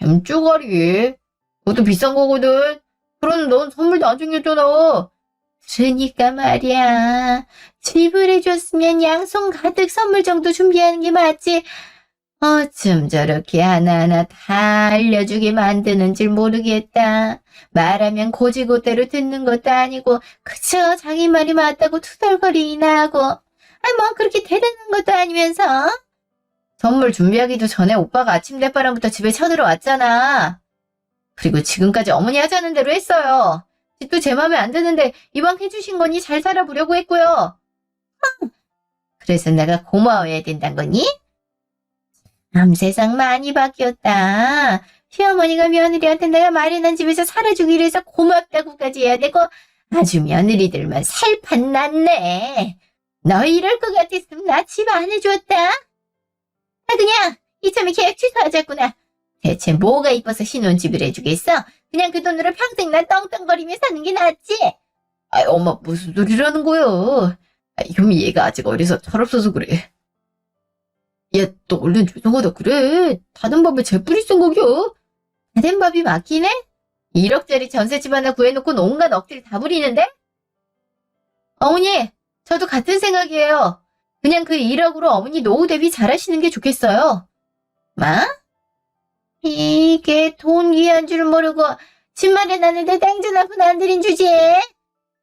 햄 쪼가리? 그것도 비싼 거거든. 그럼 넌 선물도 안 챙겼잖아. 그러니까 말이야. 집을 해줬으면 양손 가득 선물 정도 준비하는 게 맞지. 어쩜 저렇게 하나하나 다 알려주게 만드는 줄 모르겠다. 말하면 고지고대로 듣는 것도 아니고 그저 자기 말이 맞다고 투덜거리나 하고 뭐 그렇게 대단한 것도 아니면서. 선물 준비하기도 전에 오빠가 아침 대바람부터 집에 쳐들어왔잖아. 그리고 지금까지 어머니 하자는 대로 했어요. 집도 제 맘에 안 드는데 이왕 해주신 거니 잘 살아보려고 했고요. 그래서 내가 고마워해야 된단 거니? 참 세상 많이 바뀌었다. 시어머니가 며느리한테 내가 마련한 집에서 살아주기로 해서 고맙다고까지 해야 되고 아주 며느리들만 살판 났네. 너 이럴 것 같았으면 나 집 안 해줬다. 그냥 이참에 계약 취소하자꾸나. 대체 뭐가 이뻐서 신혼집을 해주겠어? 그냥 그 돈으로 평생 난 떵떵거리며 사는 게 낫지. 엄마 무슨 소리라는 거야? 효미 얘가 아직 어려서 철없어서 그래. 야, 너 얼른 죄송하다 그래. 다른 밥에 재뿌리 쓴 거겨. 다른 밥이 맞긴 해? 1억짜리 전셋집 하나 구해놓고 온갖 억지를 다 부리는데? 어머니, 저도 같은 생각이에요. 그냥 그 1억으로 어머니 노후 대비 잘하시는 게 좋겠어요. 뭐? 이게 돈 귀한 줄 모르고 집 마련하는데 땡전 한 푼 안 들인 주지?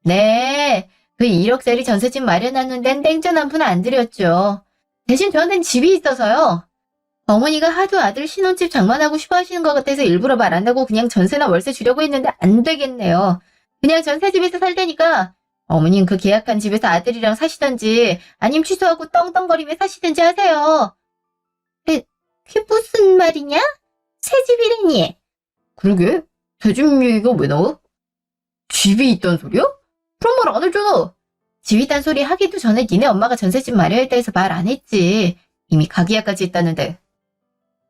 네, 그 1억짜리 전셋집 마련하는 데는 땡전 한 푼 안 들였죠. 대신 저한테는 집이 있어서요. 어머니가 하도 아들 신혼집 장만하고 싶어 하시는 것 같아서 일부러 말 안 하고 그냥 전세나 월세 주려고 했는데 안 되겠네요. 그냥 전세집에서 살테니까 어머님 그 계약한 집에서 아들이랑 사시던지 아님 취소하고 떵떵거리며 사시든지 하세요. 그게 무슨 말이냐? 새 집이라니. 그러게? 새 집 얘기가 왜 나와? 집이 있단 소리야? 그런 말 안 했잖아. 집 있단 소리 하기도 전에 니네 엄마가 전세집 마련했다 해서 말 안 했지. 이미 가계약까지 했다는데.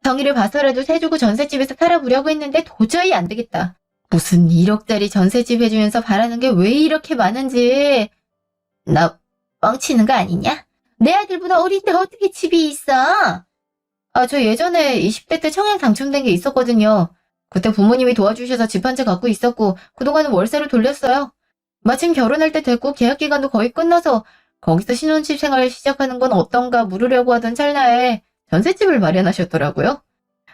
정의를 봐서라도 세주고 전셋집에서 살아보려고 했는데 도저히 안 되겠다. 무슨 1억짜리 전셋집 해주면서 바라는 게 왜 이렇게 많은지. 나 뻥치는 거 아니냐? 내 아들보다 어린데 어떻게 집이 있어? 저 예전에 20대 때 청약 당첨된 게 있었거든요. 그때 부모님이 도와주셔서 집 한 채 갖고 있었고 그동안은 월세를 돌렸어요. 마침 결혼할 때 됐고 계약기간도 거의 끝나서 거기서 신혼집 생활을 시작하는 건 어떤가 물으려고 하던 찰나에 전셋집을 마련하셨더라고요.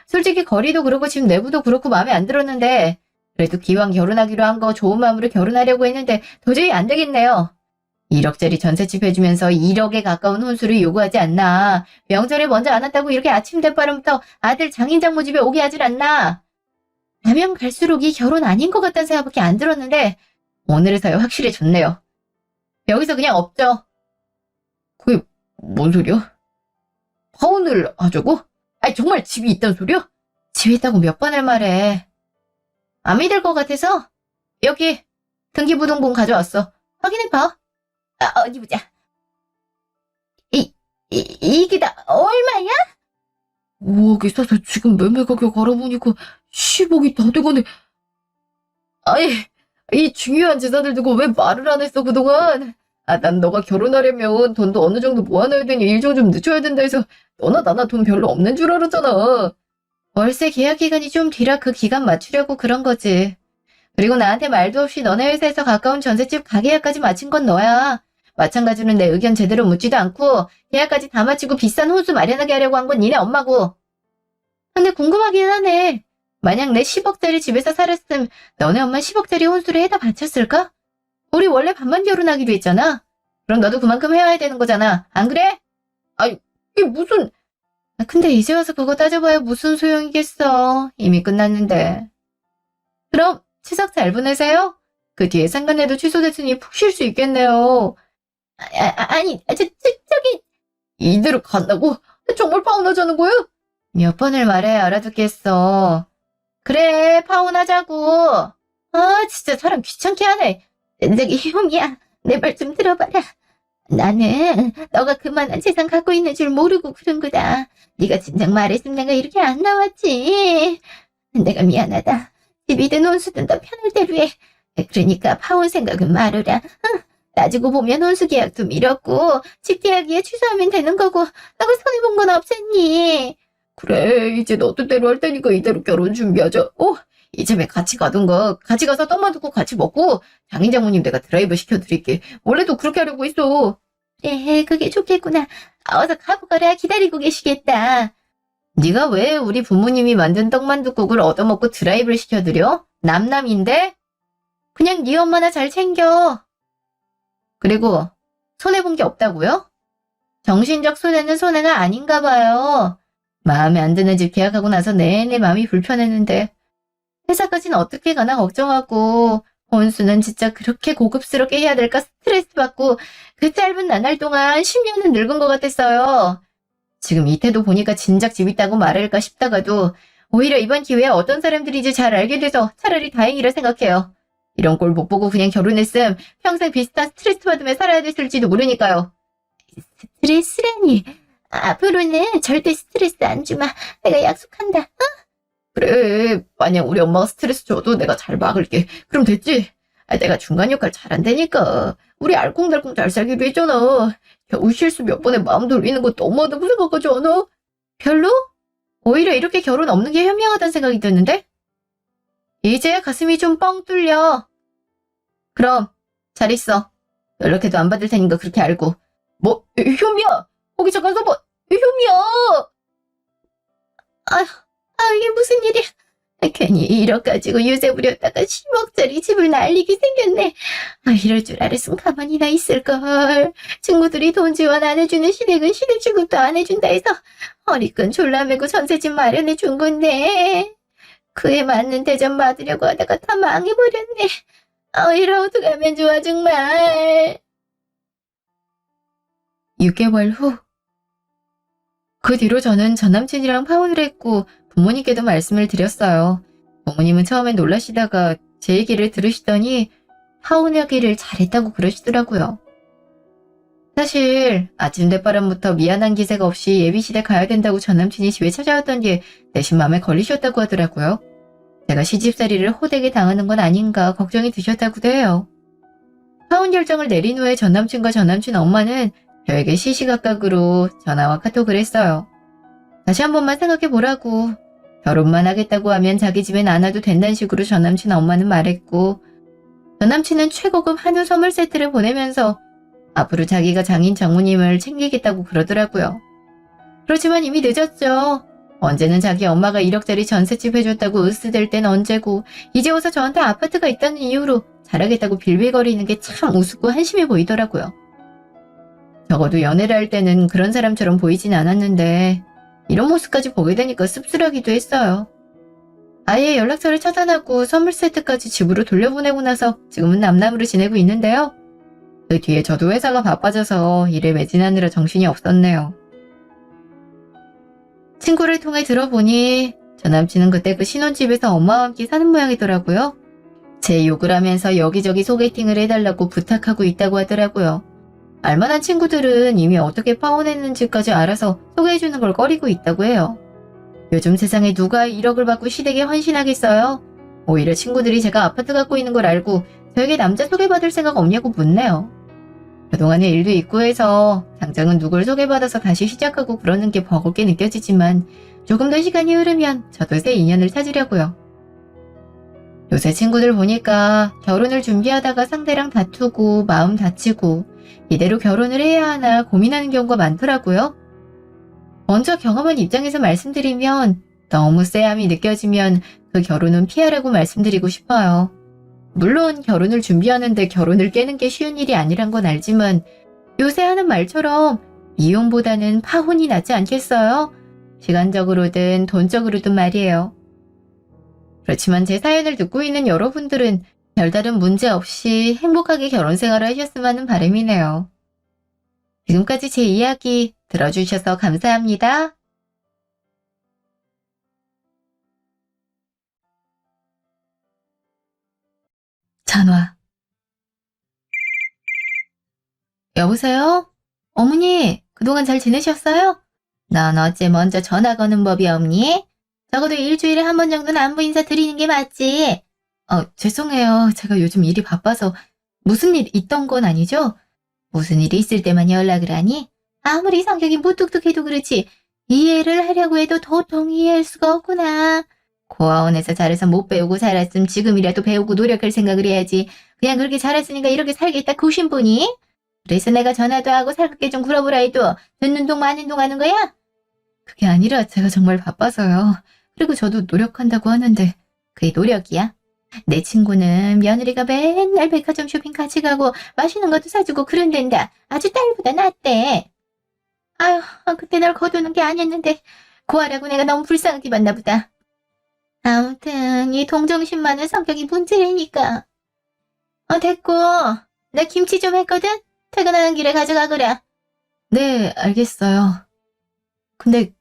솔직히 거리도 그렇고 집 내부도 그렇고 마음에 안 들었는데 그래도 기왕 결혼하기로 한 거 좋은 마음으로 결혼하려고 했는데 도저히 안 되겠네요. 1억짜리 전셋집 해주면서 1억에 가까운 혼수를 요구하지 않나. 명절에 먼저 안 왔다고 이렇게 아침 대바람부터 아들 장인장모 집에 오게 하질 않나. 가면 갈수록 이 결혼 아닌 것 같다는 생각밖에 안 들었는데 오늘에서야 확실해졌네요. 여기서 그냥 없죠. 그게 뭔 소리야? 파혼을 하자고? 정말 집이 있단 소리야? 집이 있다고 몇 번을 말해. 안 믿을 것 같아서 여기 등기부등본 가져왔어. 확인해봐. 어디 보자. 이게 다 얼마야? 5억이 사서 지금 매매 가격 알아보니까 10억이 다 되거네. 이 중요한 재산을 두고 왜 말을 안 했어 그동안? 난 너가 결혼하려면 돈도 어느 정도 모아놔야 되니 일정 좀 늦춰야 된다 해서 너나 나나 돈 별로 없는 줄 알았잖아. 월세 계약 기간이 좀 뒤라 그 기간 맞추려고 그런 거지. 그리고 나한테 말도 없이 너네 회사에서 가까운 전셋집 가계약까지 마친 건 너야. 마찬가지로 내 의견 제대로 묻지도 않고 계약까지 다 마치고 비싼 혼수 마련하게 하려고 한 건 니네 엄마고. 근데 궁금하긴 하네. 만약 내 10억짜리 집에서 살았음 너네 엄마 10억짜리 혼수를 해다 바쳤을까? 우리 원래 반반 결혼하기로 했잖아. 그럼 너도 그만큼 해야 되는 거잖아. 안 그래? 아니, 이게 무슨... 근데 이제 와서 그거 따져봐야 무슨 소용이겠어. 이미 끝났는데. 그럼 추석 잘 보내세요? 그 뒤에 상간례도 취소됐으니 푹 쉴 수 있겠네요. 저기... 이대로 간다고? 정말 파혼하자는 거야? 몇 번을 말해야 알아듣겠어. 그래, 파혼하자고. 아, 진짜 사람 귀찮게 하네. 저기, 효미야, 내 말 좀 들어봐라. 나는 너가 그만한 재산 갖고 있는 줄 모르고 그런 거다. 네가 진작 말했으면 내가 이렇게 안 나왔지. 내가 미안하다. 집이든 혼수든 더 편할 대로 해. 그러니까 파혼 생각은 말어라. 따지고 보면 혼수 계약도 미뤘고 집 계약이야 취소하면 되는 거고 너가 손해본 건 없었니? 그래, 이제 너 뜻대로 할 테니까 이대로 결혼 준비하자. 이쯤에 같이 가던가. 같이 가서 떡만 두고 같이 먹고 장인 장모님 내가 드라이브 시켜드릴게. 원래도 그렇게 하려고 했어. 그래, 그게 좋겠구나. 어서 가고 가라. 기다리고 계시겠다. 네가 왜 우리 부모님이 만든 떡만둣국을 얻어먹고 드라이브를 시켜드려? 남남인데? 그냥 네 엄마나 잘 챙겨. 그리고 손해본 게 없다고요? 정신적 손해는 손해가 아닌가 봐요. 마음에 안 드는 집 계약하고 나서 내내 마음이 불편했는데 회사까지는 어떻게 가나 걱정하고 혼수는 진짜 그렇게 고급스럽게 해야 될까 스트레스 받고 그 짧은 나날 동안 10년은 늙은 것 같았어요. 지금 이 태도 보니까 진작 집 있다고 말할까 싶다가도 오히려 이번 기회에 어떤 사람들인지 잘 알게 돼서 차라리 다행이라 생각해요. 이런 꼴 못 보고 그냥 결혼했음 평생 비슷한 스트레스 받으며 살아야 됐을지도 모르니까요. 스트레스라니. 앞으로는 절대 스트레스 안 주마. 내가 약속한다. 그래, 만약 우리 엄마가 스트레스 줘도 내가 잘 막을게. 그럼 됐지? 내가 중간 역할 잘한다니까. 우리 알콩달콩 잘 살기로 했잖아. 겨우 실수 몇 번에 마음 돌리는 거 너무하다고 생각하지 않아? 별로? 오히려 이렇게 결혼 없는 게 현명하다는 생각이 드는데? 이제야 가슴이 좀 뻥 뚫려. 그럼 잘 있어. 연락해도 안 받을 테니까 그렇게 알고. 뭐? 효미야! 거기 잠깐 서봐. 효미야! 이게 무슨 일이야. 괜히 1억 가지고 유세 부렸다가 10억짜리 집을 날리게 생겼네. 이럴 줄 알았으면 가만히나 있을걸. 친구들이 돈 지원 안 해주는 시댁은 시댁 취급도 안 해준다 해서 허리끈 졸라매고 전세집 마련해 준 건데 그에 맞는 대접 받으려고 하다가 다 망해버렸네. 이러 어떡하면 좋아 정말. 6개월 후. 그 뒤로 저는 전남친이랑 파혼을 했고 부모님께도 말씀을 드렸어요. 부모님은 처음엔 놀라시다가 제 얘기를 들으시더니 파혼하기를 잘했다고 그러시더라고요. 사실 아침 대바람부터 미안한 기세가 없이 예비시대 가야 된다고 전남친이 집에 찾아왔던 뒤에 대신 마음에 걸리셨다고 하더라고요. 제가 시집살이를 호되게 당하는 건 아닌가 걱정이 드셨다고도 해요. 파혼 결정을 내린 후에 전남친과 전남친 엄마는 저에게 시시각각으로 전화와 카톡을 했어요. 다시 한 번만 생각해보라고. 결혼만 하겠다고 하면 자기 집엔 안 와도 된다는 식으로 전남친 엄마는 말했고 전남친은 최고급 한우 선물 세트를 보내면서 앞으로 자기가 장인 장모님을 챙기겠다고 그러더라고요. 그렇지만 이미 늦었죠. 언제는 자기 엄마가 1억짜리 전셋집 해줬다고 으스댈 땐 언제고 이제 와서 저한테 아파트가 있다는 이유로 잘하겠다고 빌빌거리는 게 참 우습고 한심해 보이더라고요. 적어도 연애를 할 때는 그런 사람처럼 보이진 않았는데 이런 모습까지 보게 되니까 씁쓸하기도 했어요. 아예 연락처를 차단하고 선물 세트까지 집으로 돌려보내고 나서 지금은 남남으로 지내고 있는데요. 그 뒤에 저도 회사가 바빠져서 일에 매진하느라 정신이 없었네요. 친구를 통해 들어보니 저 남친은 그때 그 신혼집에서 엄마와 함께 사는 모양이더라고요. 제 욕을 하면서 여기저기 소개팅을 해달라고 부탁하고 있다고 하더라고요. 알만한 친구들은 이미 어떻게 파혼했는지까지 알아서 소개해주는 걸 꺼리고 있다고 해요. 요즘 세상에 누가 1억을 받고 시댁에 헌신하겠어요? 오히려 친구들이 제가 아파트 갖고 있는 걸 알고 저에게 남자 소개받을 생각 없냐고 묻네요. 그동안의 일도 있고 해서 당장은 누굴 소개받아서 다시 시작하고 그러는 게 버겁게 느껴지지만 조금 더 시간이 흐르면 저도 새 인연을 찾으려고요. 요새 친구들 보니까 결혼을 준비하다가 상대랑 다투고 마음 다치고 이대로 결혼을 해야 하나 고민하는 경우가 많더라고요. 먼저 경험한 입장에서 말씀드리면 너무 쎄함이 느껴지면 그 결혼은 피하라고 말씀드리고 싶어요. 물론 결혼을 준비하는데 결혼을 깨는 게 쉬운 일이 아니란 건 알지만 요새 하는 말처럼 이혼보다는 파혼이 낫지 않겠어요? 시간적으로든 돈적으로든 말이에요. 그렇지만 제 사연을 듣고 있는 여러분들은 별다른 문제 없이 행복하게 결혼 생활을 하셨으면 하는 바람이네요. 지금까지 제 이야기 들어주셔서 감사합니다. 전화. 여보세요? 어머니, 그동안 잘 지내셨어요? 넌 어째 먼저 전화 거는 법이 없니? 적어도 일주일에 한 번 정도는 안부 인사 드리는 게 맞지. 죄송해요. 제가 요즘 일이 바빠서 무슨 일 있던 건 아니죠? 무슨 일이 있을 때만 연락을 하니? 아무리 성격이 무뚝뚝해도 그렇지 이해를 하려고 해도 도통 이해할 수가 없구나. 고아원에서 잘해서 못 배우고 자랐으면 지금이라도 배우고 노력할 생각을 해야지. 그냥 그렇게 자랐으니까 이렇게 살겠다 고심보니? 그래서 내가 전화도 하고 살갑게 좀 굴어보라 해도 듣는 동 마는 동 하는 거야? 그게 아니라 제가 정말 바빠서요. 그리고 저도 노력한다고 하는데 그게 노력이야? 내 친구는 며느리가 맨날 백화점 쇼핑 같이 가고 맛있는 것도 사주고 그런댄다. 아주 딸보다 낫대. 아휴, 그때 널 거두는 게 아니었는데 고아라고 내가 너무 불쌍하게 봤나 보다. 아무튼 이 동정심 많은 성격이 문제라니까. 됐고. 나 김치 좀 했거든? 퇴근하는 길에 가져가거라. 네, 알겠어요. 근데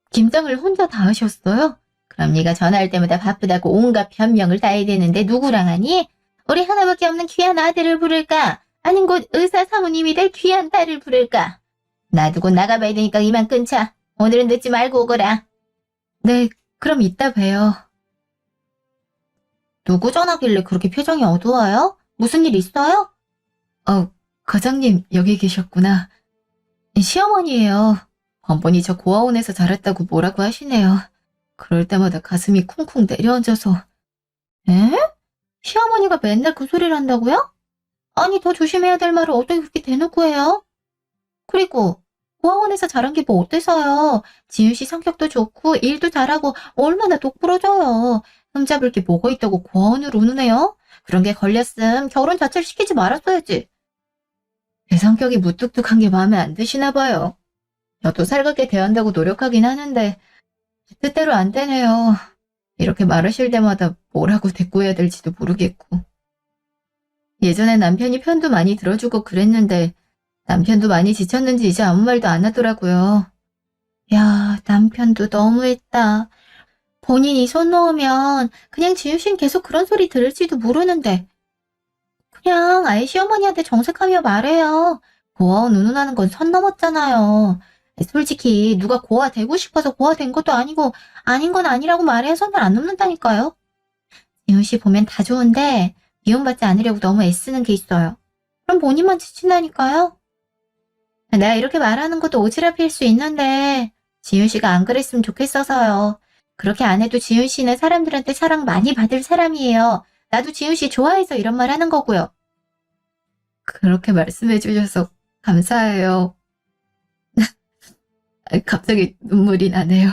김장을 혼자 다 하셨어요? 그럼 네가 전화할 때마다 바쁘다고 온갖 변명을 다 해야 되는데 누구랑 하니? 우리 하나밖에 없는 귀한 아들을 부를까? 아닌 곧 의사 사모님이 될 귀한 딸을 부를까? 놔두고 나가봐야 되니까 이만 끊자. 오늘은 늦지 말고 오거라. 네, 그럼 이따 봬요. 누구 전화길래 그렇게 표정이 어두워요? 무슨 일 있어요? 과장님 여기 계셨구나. 시어머니예요. 번번이 저 고아원에서 자랐다고 뭐라고 하시네요. 그럴 때마다 가슴이 쿵쿵 내려앉아서. 에? 시어머니가 맨날 그 소리를 한다고요? 아니 더 조심해야 될 말을 어떻게 그렇게 대놓고 해요? 그리고 고아원에서 자란 게 뭐 어때서요? 지윤 씨 성격도 좋고 일도 잘하고 얼마나 똑부러져요. 흠잡을 게 뭐가 있다고 고아원으로 오느네요? 그런 게 걸렸음 결혼 자체를 시키지 말았어야지. 제 성격이 무뚝뚝한 게 마음에 안 드시나 봐요. 저도 살갑게 대한다고 노력하긴 하는데 뜻대로 안 되네요. 이렇게 말하실 때마다 뭐라고 대꾸해야 될지도 모르겠고. 예전에 남편이 편도 많이 들어주고 그랬는데 남편도 많이 지쳤는지 이제 아무 말도 안 하더라고요. 야, 남편도 너무했다. 본인이 손 놓으면 그냥 지우신 계속 그런 소리 들을지도 모르는데 그냥 아예 시어머니한테 정색하며 말해요. 고아원 운운하는 건 선 넘었잖아요. 솔직히 누가 고아 되고 싶어서 고아 된 것도 아니고 아닌 건 아니라고 말해야 선을 안 넘는다니까요. 지훈 씨 보면 다 좋은데 미움받지 않으려고 너무 애쓰는 게 있어요. 그럼 본인만 지친다니까요. 내가 이렇게 말하는 것도 오지랖일 수 있는데 지훈 씨가 안 그랬으면 좋겠어서요. 그렇게 안 해도 지훈 씨는 사람들한테 사랑 많이 받을 사람이에요. 나도 지훈 씨 좋아해서 이런 말 하는 거고요. 그렇게 말씀해 주셔서 감사해요. 갑자기 눈물이 나네요.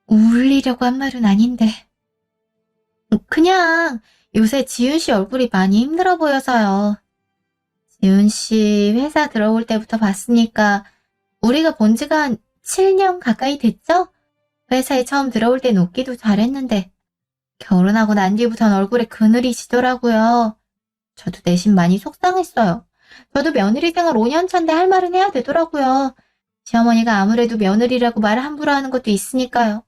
울리려고 한 말은 아닌데. 그냥 요새 지훈 씨 얼굴이 많이 힘들어 보여서요. 지훈 씨 회사 들어올 때부터 봤으니까 우리가 본 지가 한 7년 가까이 됐죠? 회사에 처음 들어올 땐 웃기도 잘했는데 결혼하고 난 뒤부턴 얼굴에 그늘이 지더라고요. 저도 내심 많이 속상했어요. 저도 며느리 생활 5년 차인데 할 말은 해야 되더라고요. 시어머니가 아무래도 며느리라고 말 함부로 하는 것도 있으니까요.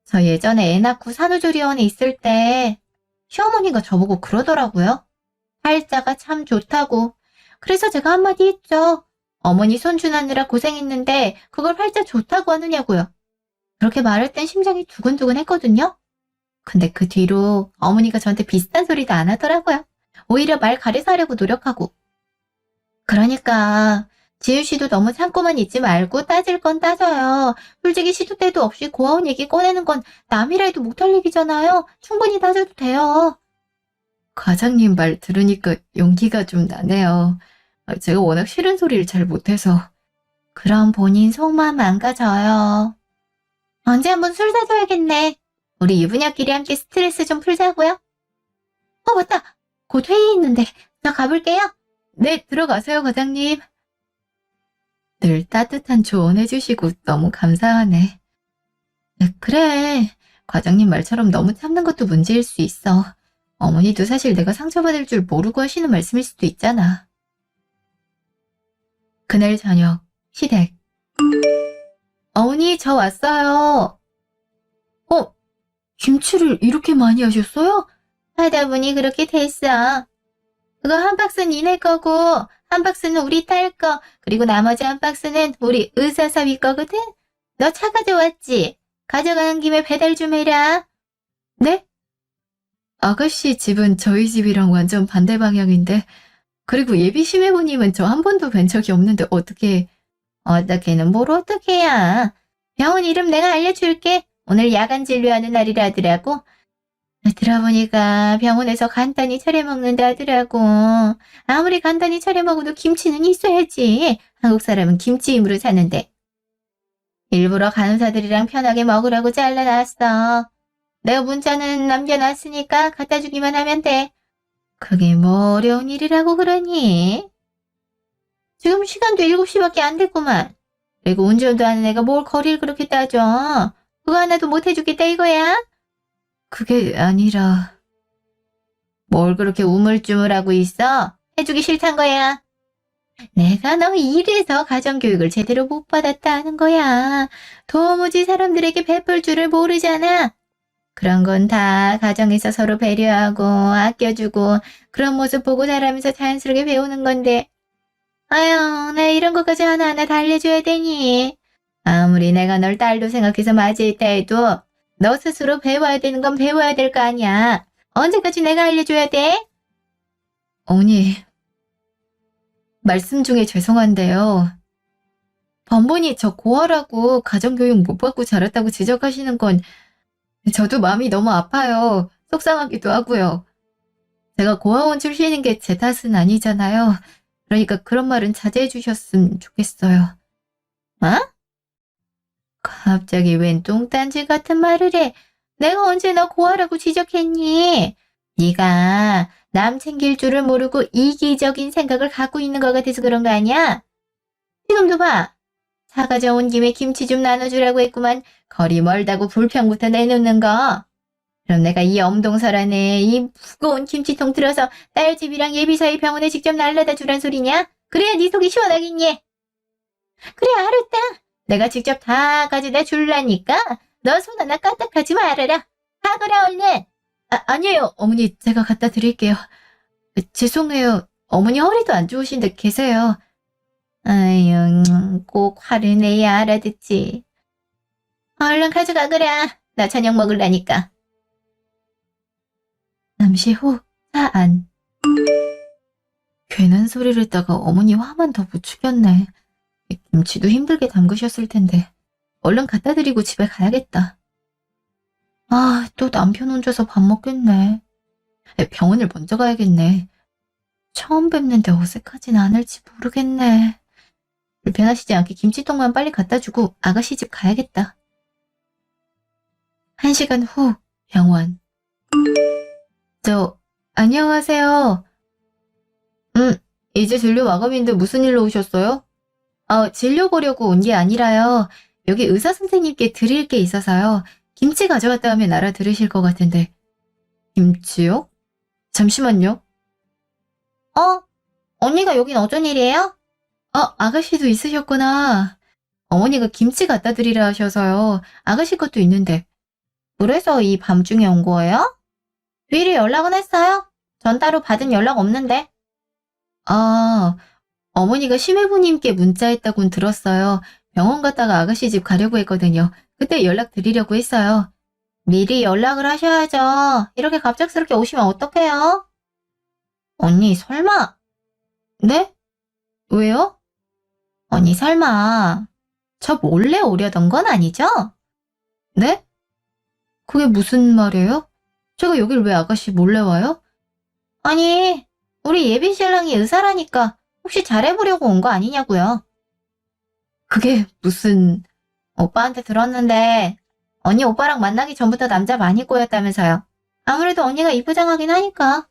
저 예전에 애 낳고 산후조리원에 있을 때 시어머니가 저보고 그러더라고요. 팔자가 참 좋다고. 그래서 제가 한마디 했죠. 어머니 손주나느라 고생했는데 그걸 팔자 좋다고 하느냐고요. 그렇게 말할 땐 심장이 두근두근 했거든요. 근데 그 뒤로 어머니가 저한테 비슷한 소리도 안 하더라고요. 오히려 말 가려서 하려고 노력하고. 그러니까 지윤 씨도 너무 참고만 있지 말고 따질 건 따져요. 솔직히 시도 때도 없이 고아원 얘기 꺼내는 건 남이라 해도 못할 얘기잖아요. 충분히 따져도 돼요. 과장님 말 들으니까 용기가 좀 나네요. 제가 워낙 싫은 소리를 잘 못해서. 그럼 본인 속만 망가져요. 언제 한번 술 사줘야겠네. 우리 유부녀끼리 함께 스트레스 좀 풀자고요. 맞다. 곧 회의 있는데 저 가볼게요. 네, 들어가세요, 과장님. 늘 따뜻한 조언해주시고 너무 감사하네. 그래. 과장님 말처럼 너무 참는 것도 문제일 수 있어. 어머니도 사실 내가 상처받을 줄 모르고 하시는 말씀일 수도 있잖아. 그날 저녁, 시댁. 어머니, 저 왔어요. 김치를 이렇게 많이 하셨어요? 하다 보니 그렇게 됐어. 그거 한 박스는 니네 거고, 한 박스는 우리 딸 거, 그리고 나머지 한 박스는 우리 의사 사위 거거든? 너 차 가져왔지? 가져가는 김에 배달 좀 해라. 네? 아가씨 집은 저희 집이랑 완전 반대 방향인데, 그리고 예비 시매부님은 저 한 번도 뵌 적이 없는데 어떻게는 뭘 어떻게야. 병원 이름 내가 알려줄게. 오늘 야간 진료하는 날이라 하더라고. 들어보니까 병원에서 간단히 차려 먹는다 하더라고. 아무리 간단히 차려 먹어도 김치는 있어야지. 한국 사람은 김치 힘으로 사는데. 일부러 간호사들이랑 편하게 먹으라고 잘라놨어. 내가 문자는 남겨놨으니까 갖다 주기만 하면 돼. 그게 뭐 어려운 일이라고 그러니? 지금 시간도 7시밖에 안 됐구만. 그리고 운전도 하는 애가 뭘 거리를 그렇게 따져. 그거 하나도 못 해주겠다 이거야? 그게 아니라... 뭘 그렇게 우물쭈물하고 있어? 해주기 싫단 거야. 내가 너 이래서 가정교육을 제대로 못 받았다는 거야. 도무지 사람들에게 베풀 줄을 모르잖아. 그런 건 다 가정에서 서로 배려하고 아껴주고 그런 모습 보고 자라면서 자연스럽게 배우는 건데. 아유, 나 이런 것까지 하나하나 다 알려줘야 되니. 아무리 내가 널 딸로 생각해서 맞이했다 해도 너 스스로 배워야 되는 건 배워야 될 거 아니야. 언제까지 내가 알려줘야 돼? 어머니, 말씀 중에 죄송한데요. 번번이 저 고아라고 가정교육 못 받고 자랐다고 지적하시는 건 저도 마음이 너무 아파요. 속상하기도 하고요. 제가 고아원 출신인 게 제 탓은 아니잖아요. 그러니까 그런 말은 자제해 주셨으면 좋겠어요. 갑자기 웬 똥딴지 같은 말을 해. 내가 언제 너 고아라고 지적했니? 네가 남 챙길 줄을 모르고 이기적인 생각을 갖고 있는 것 같아서 그런 거 아니야? 지금도 봐. 차 가져온 김에 김치 좀 나눠주라고 했구만. 거리 멀다고 불평부터 내놓는 거. 그럼 내가 이 엄동설안에 이 무거운 김치통 들어서 딸 집이랑 예비사위 병원에 직접 날라다 주란 소리냐? 그래야 네 속이 시원하겠니? 그래, 알았다. 내가 직접 다 가져다 줄라니까 너 손 하나 까딱하지 말아라. 가거라 얼른. 아니에요. 어머니, 제가 갖다 드릴게요. 죄송해요. 어머니 허리도 안 좋으신데 계세요. 아유, 꼭 화를 내야 알아듣지. 얼른 가져가거라. 나 저녁 먹으려니까. 잠시 후 차 안. 괜한 소리를 했다가 어머니 화만 더 부추겼네. 김치도 힘들게 담그셨을 텐데 얼른 갖다 드리고 집에 가야겠다. 또 남편 혼자서 밥 먹겠네. 병원을 먼저 가야겠네. 처음 뵙는데 어색하진 않을지 모르겠네. 불편하시지 않게 김치통만 빨리 갖다 주고 아가씨 집 가야겠다. 1시간 후 병원. 안녕하세요. 이제 진료 마감인데 무슨 일로 오셨어요? 진료 보려고 온 게 아니라요. 여기 의사 선생님께 드릴 게 있어서요. 김치 가져왔다 하면 알아들으실 것 같은데. 김치요? 잠시만요. 언니가 여긴 어쩐 일이에요? 아가씨도 있으셨구나. 어머니가 김치 갖다 드리라 하셔서요. 아가씨 것도 있는데. 그래서 이 밤중에 온 거예요? 미리 연락은 했어요? 전 따로 받은 연락 없는데. 어머니가 심해부님께 문자했다곤 들었어요. 병원 갔다가 아가씨 집 가려고 했거든요. 그때 연락드리려고 했어요. 미리 연락을 하셔야죠. 이렇게 갑작스럽게 오시면 어떡해요? 언니, 설마. 네? 왜요? 언니 설마 저 몰래 오려던 건 아니죠? 네? 그게 무슨 말이에요? 제가 여길 왜 아가씨 몰래 와요? 아니, 우리 예빈 신랑이 의사라니까 혹시 잘해보려고 온 거 아니냐고요. 그게 무슨... 오빠한테 들었는데 언니 오빠랑 만나기 전부터 남자 많이 꼬였다면서요. 아무래도 언니가 이쁘장하긴 하니까.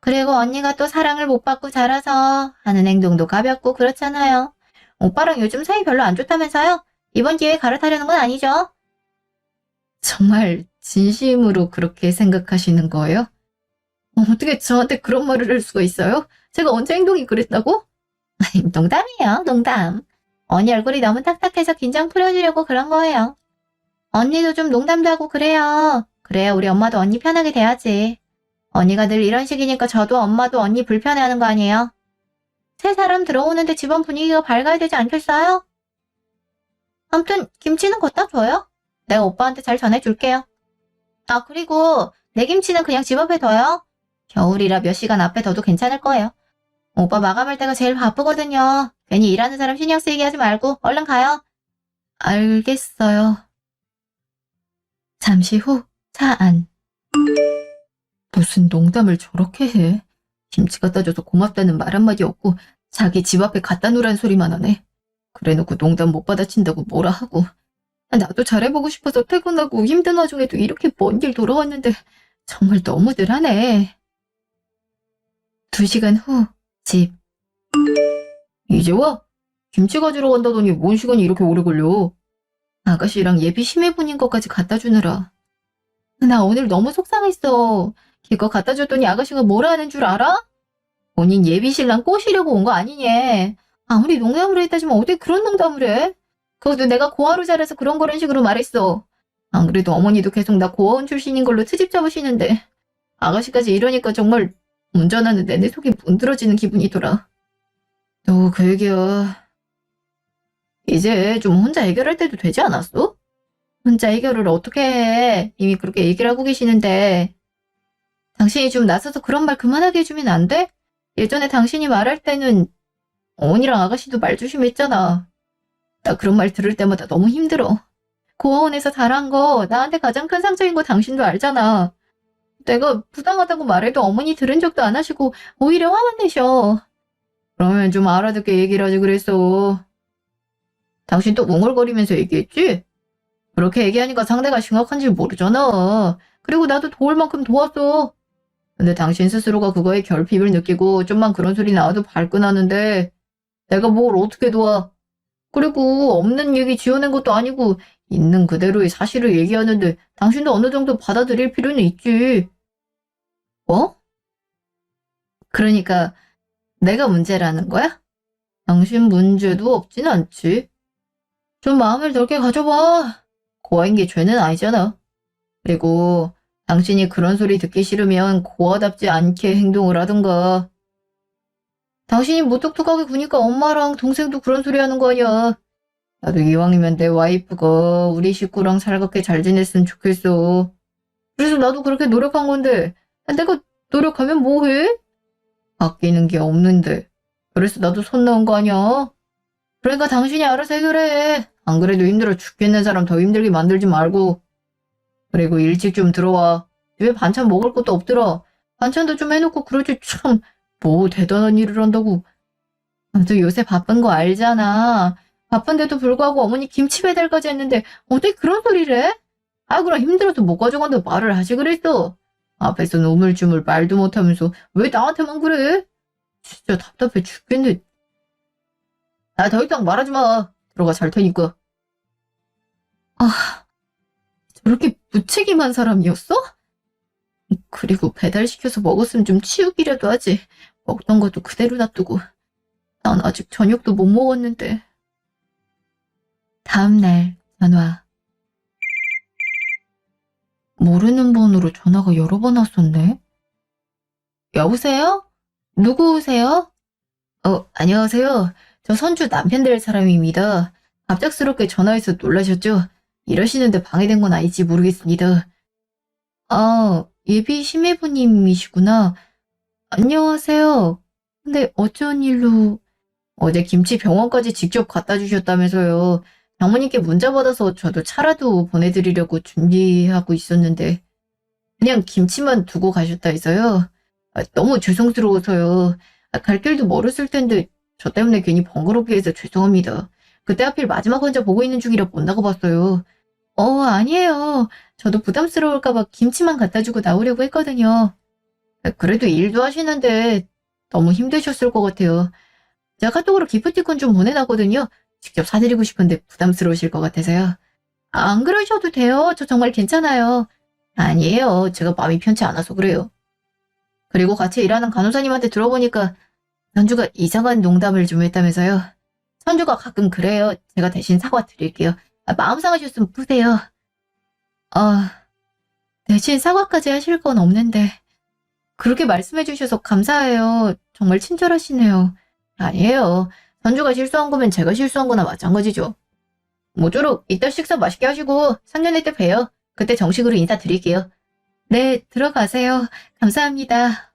그리고 언니가 또 사랑을 못 받고 자라서 하는 행동도 가볍고 그렇잖아요. 오빠랑 요즘 사이 별로 안 좋다면서요? 이번 기회에 갈아타려는 건 아니죠? 정말 진심으로 그렇게 생각하시는 거예요? 어떻게 저한테 그런 말을 할 수가 있어요? 제가 언제 행동이 그랬다고? 농담이에요, 농담. 언니 얼굴이 너무 딱딱해서 긴장 풀어주려고 그런 거예요. 언니도 좀 농담도 하고 그래요. 그래야 우리 엄마도 언니 편하게 대하지. 언니가 늘 이런 식이니까 저도 엄마도 언니 불편해하는 거 아니에요? 새 사람 들어오는데 집안 분위기가 밝아야 되지 않겠어요? 아무튼 김치는 걷다 줘요. 내가 오빠한테 잘 전해줄게요. 아, 그리고 내 김치는 그냥 집 앞에 둬요. 겨울이라 몇 시간 앞에 둬도 괜찮을 거예요. 오빠 마감할 때가 제일 바쁘거든요. 괜히 일하는 사람 신경 쓰이게 하지 말고 얼른 가요. 알겠어요. 잠시 후 차 안. 무슨 농담을 저렇게 해. 김치 갖다 줘서 고맙다는 말 한마디 없고 자기 집 앞에 갖다 놓으란 소리만 하네. 그래놓고 농담 못 받아친다고 뭐라 하고. 나도 잘해보고 싶어서 퇴근하고 힘든 와중에도 이렇게 먼 길 돌아왔는데 정말 너무들 하네. 2시간 후 집. 이제 와? 김치 가지러 간다더니 뭔 시간이 이렇게 오래 걸려. 아가씨랑 예비 심해분인 것까지 갖다 주느라. 나 오늘 너무 속상했어. 이거 갖다 줬더니 아가씨가 뭐라 하는 줄 알아? 본인 예비 신랑 꼬시려고 온 거 아니냐. 아무리 농담을 했다지만 어떻게 그런 농담을 해? 그것도 내가 고아로 자라서 그런 거란 식으로 말했어. 안 그래도 어머니도 계속 나 고아원 출신인 걸로 트집 잡으시는데 아가씨까지 이러니까 정말 운전하는 내내 속이 문드러지는 기분이더라. 너 그 얘기야. 이제 좀 혼자 해결할 때도 되지 않았어? 혼자 해결을 어떻게 해? 이미 그렇게 얘기를 하고 계시는데. 당신이 좀 나서서 그런 말 그만하게 해주면 안 돼? 예전에 당신이 말할 때는 어머니랑 아가씨도 말 조심했잖아. 나 그런 말 들을 때마다 너무 힘들어. 고아원에서 자란 거 나한테 가장 큰 상처인 거 당신도 알잖아. 내가 부당하다고 말해도 어머니 들은 적도 안 하시고 오히려 화만 내셔. 그러면 좀 알아듣게 얘기를 하지 그랬어. 당신 또 웅얼거리면서 얘기했지? 그렇게 얘기하니까 상대가 심각한지 모르잖아. 그리고 나도 도울 만큼 도왔어. 근데 당신 스스로가 그거에 결핍을 느끼고 좀만 그런 소리 나와도 발끈하는데 내가 뭘 어떻게 도와. 그리고 없는 얘기 지어낸 것도 아니고 있는 그대로의 사실을 얘기하는데 당신도 어느 정도 받아들일 필요는 있지. 뭐? 그러니까 내가 문제라는 거야? 당신 문제도 없진 않지. 좀 마음을 넓게 가져봐. 고아인 게 죄는 아니잖아. 그리고 당신이 그런 소리 듣기 싫으면 고아답지 않게 행동을 하든가. 당신이 무뚝뚝하게 구니까 엄마랑 동생도 그런 소리 하는 거 아니야. 나도 이왕이면 내 와이프가 우리 식구랑 살갑게 잘 지냈으면 좋겠어. 그래서 나도 그렇게 노력한 건데 내가 노력하면 뭐해? 바뀌는 게 없는데. 그래서 나도 손 넣은 거 아니야. 그러니까 당신이 알아서 해결해. 안 그래도 힘들어 죽겠는 사람 더 힘들게 만들지 말고. 그리고 일찍 좀 들어와. 집에 반찬 먹을 것도 없더라. 반찬도 좀 해놓고 그러지 참. 뭐 대단한 일을 한다고. 나도 요새 바쁜 거 알잖아. 바쁜데도 불구하고 어머니 김치 배달까지 했는데 어떻게 그런 소리를 해? 아 그럼 힘들어서 못 가져간다 말을 하지 그랬어. 앞에서는 우물쭈물 말도 못하면서 왜 나한테만 그래? 진짜 답답해 죽겠네. 나 더 이상 말하지 마. 들어가 잘 테니까. 아, 저렇게 무책임한 사람이었어? 그리고 배달시켜서 먹었으면 좀 치우기라도 하지. 먹던 것도 그대로 놔두고. 난 아직 저녁도 못 먹었는데. 다음날 전화. 모르는 번호로 전화가 여러 번 왔었네. 여보세요? 누구세요? 안녕하세요. 저 선주 남편 될 사람입니다. 갑작스럽게 전화해서 놀라셨죠? 이러시는데 방해된 건 아닐지 모르겠습니다. 아, 예비 심해부님이시구나. 안녕하세요. 근데 어쩐 일로... 어제 김치 병원까지 직접 갖다 주셨다면서요. 장모님께 문자 받아서 저도 차라도 보내드리려고 준비하고 있었는데 그냥 김치만 두고 가셨다 해서요. 너무 죄송스러워서요. 갈 길도 멀었을 텐데 저 때문에 괜히 번거롭게 해서 죄송합니다. 그때 하필 마지막 환자 보고 있는 중이라 못 나가봤어요. 아니에요. 저도 부담스러울까봐 김치만 갖다 주고 나오려고 했거든요. 그래도 일도 하시는데 너무 힘드셨을 것 같아요. 제가 카톡으로 기프티콘 좀 보내놨거든요. 직접 사드리고 싶은데 부담스러우실 것 같아서요. 안 그러셔도 돼요. 저 정말 괜찮아요. 아니에요. 제가 마음이 편치 않아서 그래요. 그리고 같이 일하는 간호사님한테 들어보니까 선주가 이상한 농담을 좀 했다면서요. 선주가 가끔 그래요. 제가 대신 사과드릴게요. 마음 상하셨으면 푸세요. 대신 사과까지 하실 건 없는데 그렇게 말씀해 주셔서 감사해요. 정말 친절하시네요. 아니에요. 선주가 실수한 거면 제가 실수한 거나 마찬가지죠. 모쪼록 이따 식사 맛있게 하시고 상견례 때 봬요. 그때 정식으로 인사드릴게요. 네, 들어가세요. 감사합니다.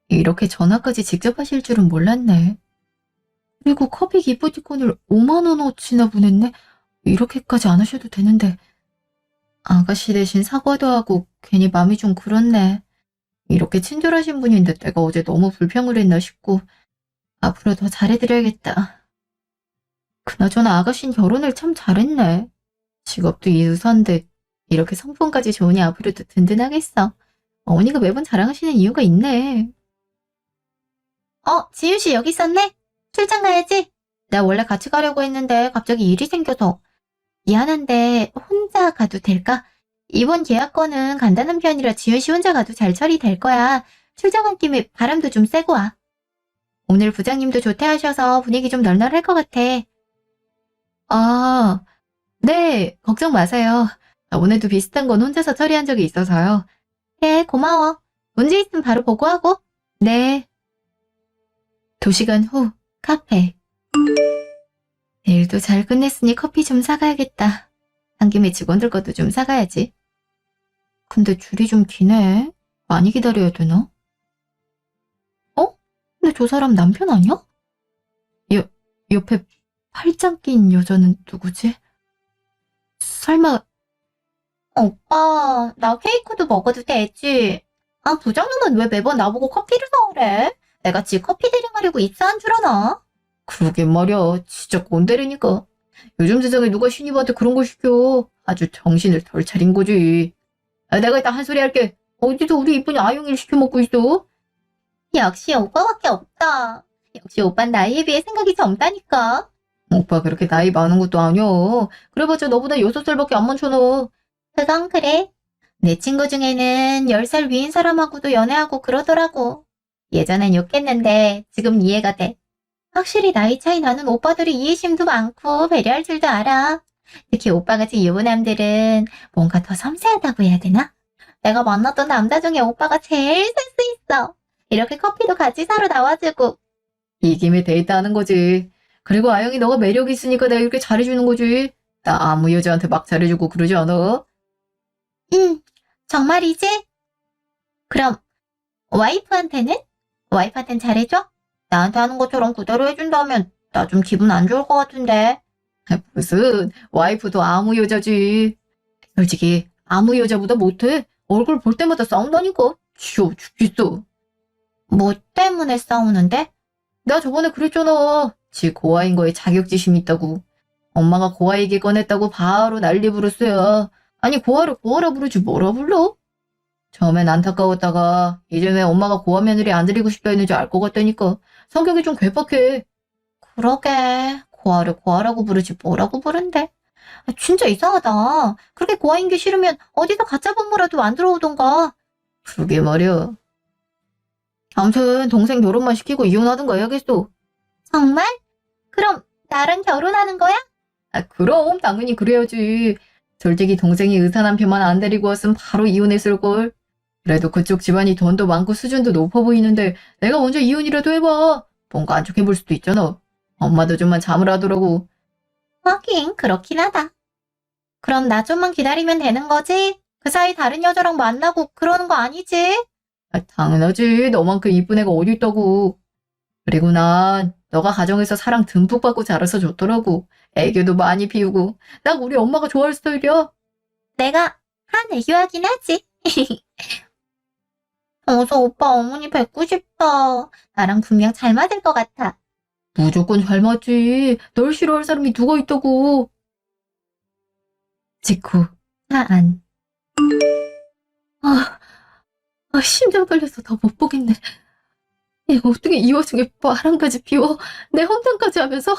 이렇게 전화까지 직접 하실 줄은 몰랐네. 그리고 커피 기프티콘을 5만 원어치나 보냈네. 이렇게까지 안 하셔도 되는데. 아가씨 대신 사과도 하고 괜히 마음이 좀 그렇네. 이렇게 친절하신 분인데 내가 어제 너무 불평을 했나 싶고 앞으로 더 잘해드려야겠다. 그나저나 아가씨는 결혼을 참 잘했네. 직업도 유수한데 이렇게 성품까지 좋으니 앞으로도 든든하겠어. 어머니가 매번 자랑하시는 이유가 있네. 지윤씨 여기 있었네? 출장 가야지. 나 원래 같이 가려고 했는데 갑자기 일이 생겨서. 미안한데 혼자 가도 될까? 이번 계약건은 간단한 편이라 지윤씨 혼자 가도 잘 처리될 거야. 출장 간 김에 바람도 좀 쐬고 와. 오늘 부장님도 좋대 하셔서 분위기 좀 널널할 것 같아. 아, 네, 걱정 마세요. 오늘도 비슷한 건 혼자서 처리한 적이 있어서요. 네, 고마워. 문제 있으면 바로 보고하고. 네. 2시간 후, 카페. 일도 잘 끝냈으니 커피 좀 사가야겠다. 한 김에 직원들 것도 좀 사가야지. 근데 줄이 좀 기네. 많이 기다려야 되나? 근데 저 사람 남편 아니야? 옆에 팔짱 낀 여자는 누구지? 설마 오빠, 나 케이크도 먹어도 되지? 부장님은 왜 매번 나보고 커피를 사오래? 내가 지 커피 대령하려고 입사한 줄 아나? 그러게 말이야. 진짜 꼰대라니까. 요즘 세상에 누가 신입한테 그런 거 시켜. 아주 정신을 덜 차린 거지. 내가 이따 한 소리 할게. 어디서 우리 이쁜이 아영이를 시켜 먹고 있어? 역시 오빠밖에 없다. 역시 오빤 나이에 비해 생각이 젊다니까. 오빠 그렇게 나이 많은 것도 아니야. 그래봤자 너보다 6살밖에 안 많잖아. 그건 그래. 내 친구 중에는 10살 위인 사람하고도 연애하고 그러더라고. 예전엔 욕했는데 지금 이해가 돼. 확실히 나이 차이 나는 오빠들이 이해심도 많고 배려할 줄도 알아. 특히 오빠같이 유부남들은 뭔가 더 섬세하다고 해야 되나? 내가 만났던 남자 중에 오빠가 제일 센스 있어. 이렇게 커피도 같이 사러 나와주고. 이 김에 데이트하는 거지. 그리고 아영이 너가 매력 있으니까 내가 이렇게 잘해주는 거지. 나 아무 여자한테 막 잘해주고 그러지 않아. 응, 정말이지? 그럼 와이프한테는? 와이프한테는 잘해줘? 나한테 하는 것처럼 그대로 해준다면 나 좀 기분 안 좋을 것 같은데. 무슨 와이프도 아무 여자지. 솔직히 아무 여자보다 못해. 얼굴 볼 때마다 싸운다니까. 치워 죽겠어. 뭐 때문에 싸우는데? 나 저번에 그랬잖아. 지 고아인 거에 자격지심이 있다고. 엄마가 고아 얘기 꺼냈다고 바로 난리 부르스야. 아니 고아를 고아라 부르지 뭐라 불러? 처음엔 안타까웠다가 이제는 엄마가 고아 며느리 안 드리고 싶다 했는지 알 것 같다니까. 성격이 좀 괴팍해. 그러게. 고아를 고아라고 부르지 뭐라고 부른대. 진짜 이상하다. 그렇게 고아인 게 싫으면 어디서 가짜 부모라도 만들어 오던가. 그러게 말이야. 아무튼 동생 결혼만 시키고 이혼하든가 해야겠어. 정말? 그럼 나랑 결혼하는 거야? 그럼 당연히 그래야지. 솔직히 동생이 의사 남편만 안 데리고 왔으면 바로 이혼했을걸. 그래도 그쪽 집안이 돈도 많고 수준도 높아 보이는데 내가 먼저 이혼이라도 해봐. 뭔가 안 좋게 볼 수도 있잖아. 엄마도 좀만 참으라더라고. 하긴 그렇긴 하다. 그럼 나 좀만 기다리면 되는 거지? 그 사이 다른 여자랑 만나고 그러는 거 아니지? 당연하지. 너만큼 이쁜 애가 어디 있다고. 그리고 난 너가 가정에서 사랑 듬뿍 받고 자라서 좋더라고. 애교도 많이 피우고. 딱 우리 엄마가 좋아할 스타일이야. 내가 한 애교하긴 하지. 어서 오빠 어머니 뵙고 싶다. 나랑 분명 잘 맞을 것 같아. 무조건 잘 맞지. 널 싫어할 사람이 누가 있다고. 직후 사안. 아, 심장 떨려서 더 못 보겠네. 얘가 어떻게 이 와중에 바람까지 피워 내 험담까지 하면서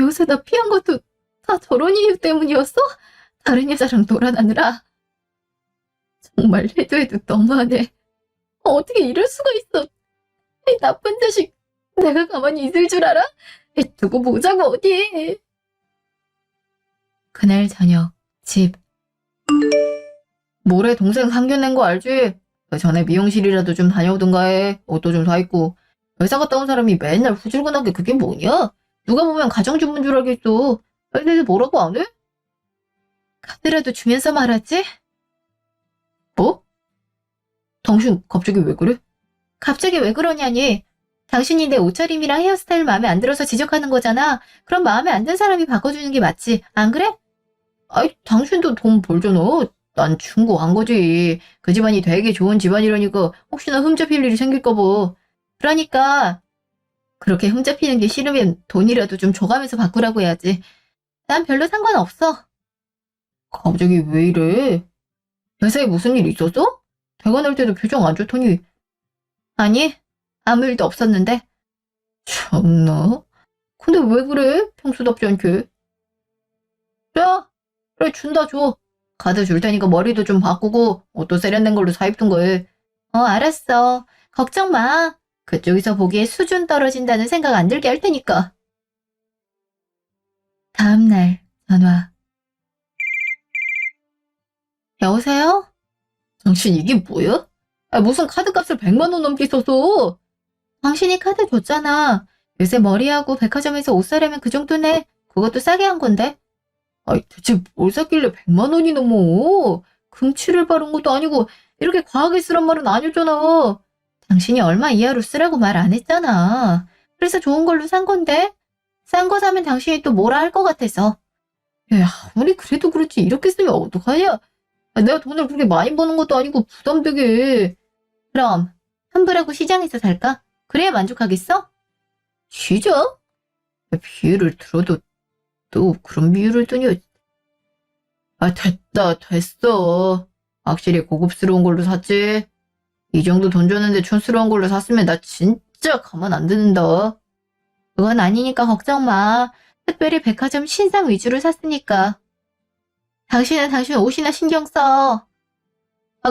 요새 나 피한 것도 다 저런 이유 때문이었어? 다른 여자랑 놀아나느라. 정말 해도 해도 너무하네. 어떻게 이럴 수가 있어. 이 나쁜 자식. 내가 가만히 있을 줄 알아? 두고 보자고 어디. 그날 저녁 집. 모레 동생 상견 낸 거 알지? 그 전에 미용실이라도 좀 다녀오든가 해. 옷도 좀 사 입고. 회사 갔다 온 사람이 맨날 후줄근한 게 그게 뭐냐? 누가 보면 가정주부인 줄 알겠어. 근데 뭐라고 안 해? 카드라도 주면서 말하지? 뭐? 당신 갑자기 왜 그래? 갑자기 왜 그러냐니? 당신이 내 옷차림이랑 헤어스타일 마음에 안 들어서 지적하는 거잖아. 그럼 마음에 안 든 사람이 바꿔주는 게 맞지. 안 그래? 아이, 당신도 돈 벌잖아. 난 충고한 거지. 그 집안이 되게 좋은 집안이라니까 혹시나 흠잡힐 일이 생길까 봐. 그러니까 그렇게 흠잡히는 게 싫으면 돈이라도 좀 줘가면서 바꾸라고 해야지. 난 별로 상관없어. 갑자기 왜 이래? 회사에 무슨 일 있었어? 퇴근할 때도 표정 안 좋더니. 아니, 아무 일도 없었는데. 참나. 근데 왜 그래? 평소답지 않게. 자, 그래 준다 줘. 카드 줄 테니까 머리도 좀 바꾸고 옷도 세련된 걸로 사 입던 거에. 알았어. 걱정 마. 그쪽에서 보기에 수준 떨어진다는 생각 안 들게 할 테니까. 다음날 전화. 여보세요? 당신 이게 뭐야? 무슨 카드값을 100만 원 넘게 써서. 당신이 카드 줬잖아. 요새 머리하고 백화점에서 옷 사려면 그 정도네. 그것도 싸게 한 건데. 대체 뭘 샀길래 100만 원이 넘어? 금치를 바른 것도 아니고 이렇게 과하게 쓰란 말은 아니었잖아. 당신이 얼마 이하로 쓰라고 말 안 했잖아. 그래서 좋은 걸로 산 건데. 싼 거 사면 당신이 또 뭐라 할 것 같아서. 야, 아무리 그래도 그렇지 이렇게 쓰면 어떡하냐? 내가 돈을 그렇게 많이 버는 것도 아니고 부담되게. 그럼 환불하고 시장에서 살까? 그래야 만족하겠어? 시장? 비유를 들어도 또 그런 비유를 뜨냐? 됐다, 됐어. 확실히 고급스러운 걸로 샀지. 이 정도 돈 줬는데 촌스러운 걸로 샀으면 나 진짜 가만 안 두는다. 그건 아니니까 걱정 마. 특별히 백화점 신상 위주로 샀으니까. 당신은 당신 옷이나 신경 써.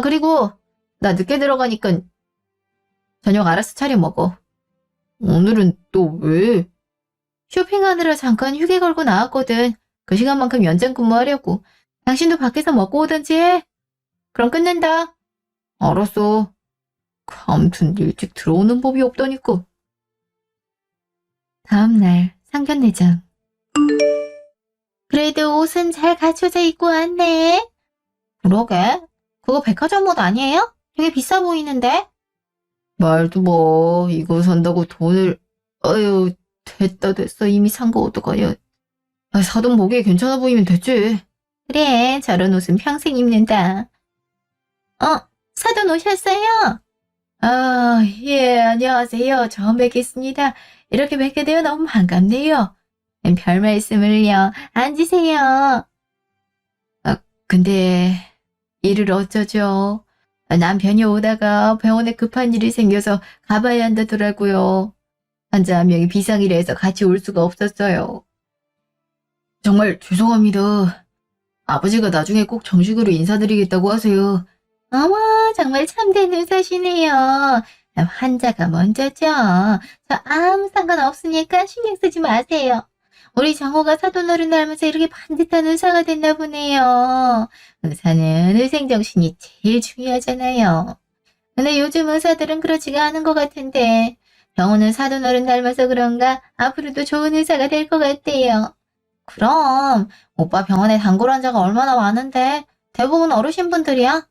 그리고 나 늦게 들어가니까 저녁 알아서 차려 먹어. 오늘은 또 왜? 쇼핑하느라 잠깐 휴게 걸고 나왔거든. 그 시간만큼 연장 근무하려고. 당신도 밖에서 먹고 오든지 해. 그럼 끊는다. 알았어. 아무튼 일찍 들어오는 법이 없다니까. 다음날 상견례장. 그래도 옷은 잘 갖춰져 입고 왔네. 그러게. 그거 백화점 옷 아니에요? 되게 비싸 보이는데. 말도 뭐 이거 산다고 돈을. 아유, 됐다 됐어. 이미 산 거 어떡하냐. 사돈 보기에 괜찮아 보이면 됐지. 그래, 저런 옷은 평생 입는다. 사돈 오셨어요? 예, 안녕하세요. 처음 뵙겠습니다. 이렇게 뵙게 되어 너무 반갑네요. 별 말씀을요. 앉으세요. 근데 일을 어쩌죠? 남편이 오다가 병원에 급한 일이 생겨서 가봐야 한다더라고요. 환자 한 명이 비상이라 해서 같이 올 수가 없었어요. 정말 죄송합니다. 아버지가 나중에 꼭 정식으로 인사드리겠다고 하세요. 어머, 정말 참된 의사시네요. 환자가 먼저죠. 저 아무 상관없으니까 신경 쓰지 마세요. 우리 정호가 사돈어른 닮아서 이렇게 반듯한 의사가 됐나 보네요. 의사는 의생정신이 제일 중요하잖아요. 근데 요즘 의사들은 그렇지가 않은 것 같은데 정호는 사돈어른 닮아서 그런가 앞으로도 좋은 의사가 될 것 같대요. 그럼 오빠 병원에 단골 환자가 얼마나 많은데 대부분 어르신분들이야.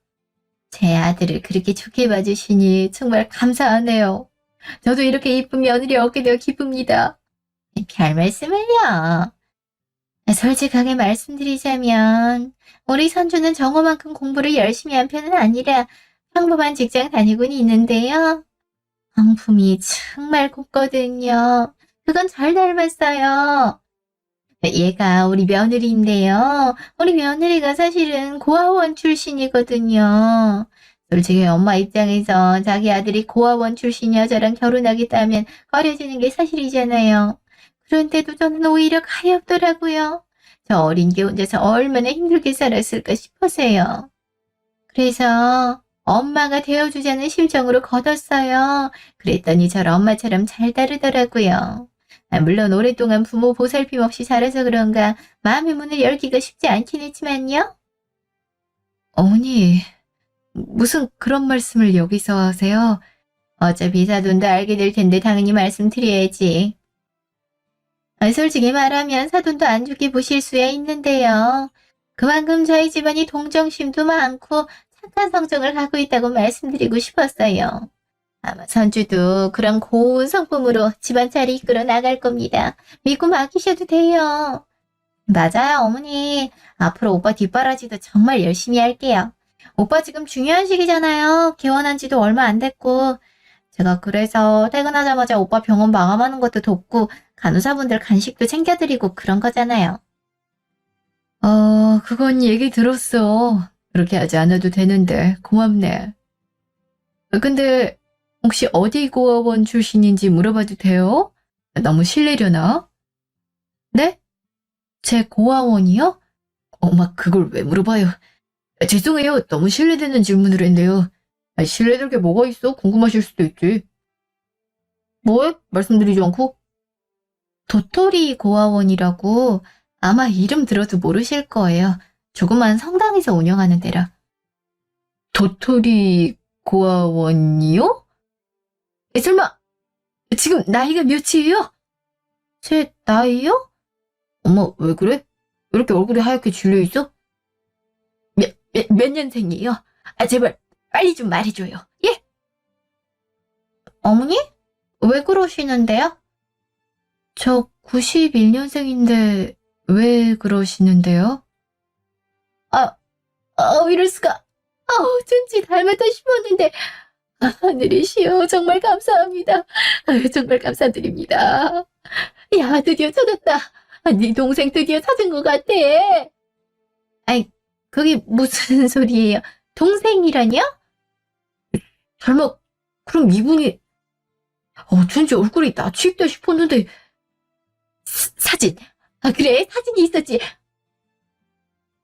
제 아들을 그렇게 좋게 봐주시니 정말 감사하네요. 저도 이렇게 이쁜 며느리 얻게 되어 기쁩니다. 별 말씀을요. 솔직하게 말씀드리자면 우리 선주는 정호만큼 공부를 열심히 한 편은 아니라 평범한 직장 다니고는 있는데요. 성품이 정말 곱거든요. 그건 잘 닮았어요. 얘가 우리 며느리인데요. 우리 며느리가 사실은 고아원 출신이거든요. 솔직히 엄마 입장에서 자기 아들이 고아원 출신 여자랑 결혼하겠다면 꺼려지는 게 사실이잖아요. 그런데도 저는 오히려 가엾더라고요. 저 어린 게 혼자서 얼마나 힘들게 살았을까 싶어서요. 그래서 엄마가 되어주자는 심정으로 걷었어요. 그랬더니 저를 엄마처럼 잘 따르더라고요. 물론 오랫동안 부모 보살핌 없이 자라서 그런가 마음의 문을 열기가 쉽지 않긴 했지만요. 어머니, 무슨 그런 말씀을 여기서 하세요? 어차피 사돈도 알게 될 텐데 당연히 말씀드려야지. 솔직히 말하면 사돈도 안 좋게 보실 수야 있는데요. 그만큼 저희 집안이 동정심도 많고 착한 성정을 갖고 있다고 말씀드리고 싶었어요. 아마 선주도 그런 고운 성품으로 집안 잘 이끌어 나갈 겁니다. 믿고 맡기셔도 돼요. 맞아요, 어머니. 앞으로 오빠 뒷바라지도 정말 열심히 할게요. 오빠 지금 중요한 시기잖아요. 개원한 지도 얼마 안 됐고. 제가 그래서 퇴근하자마자 오빠 병원 마감하는 것도 돕고 간호사분들 간식도 챙겨드리고 그런 거잖아요. 그건 얘기 들었어. 그렇게 하지 않아도 되는데 고맙네. 근데 혹시 어디 고아원 출신인지 물어봐도 돼요? 너무 실례려나? 네? 제 고아원이요? 엄마 그걸 왜 물어봐요? 죄송해요. 너무 실례되는 질문을 했네요. 실례될 게 뭐가 있어? 궁금하실 수도 있지. 뭐해? 말씀드리지 않고? 도토리 고아원이라고 아마 이름 들어도 모르실 거예요. 조그만 성당에서 운영하는 데라. 도토리 고아원이요? 설마 지금 나이가 몇이에요? 제 나이요? 어머 왜 그래? 왜 이렇게 얼굴이 하얗게 질려있어? 몇 년생이에요? 제발 빨리 좀 말해줘요. 예? 어머니? 왜 그러시는데요? 저 91년생인데 왜 그러시는데요? 이럴 수가. 어쩐지 닮았다 싶었는데. 하늘이시여, 정말 감사합니다. 정말 감사드립니다. 야, 드디어 찾았다. 네 동생 드디어 찾은 것 같아. 그게 무슨 소리예요? 동생이라뇨? 설마 그럼 이분이 어쩐지 얼굴이 낯익다 싶었는데 사진. 그래, 사진이 있었지.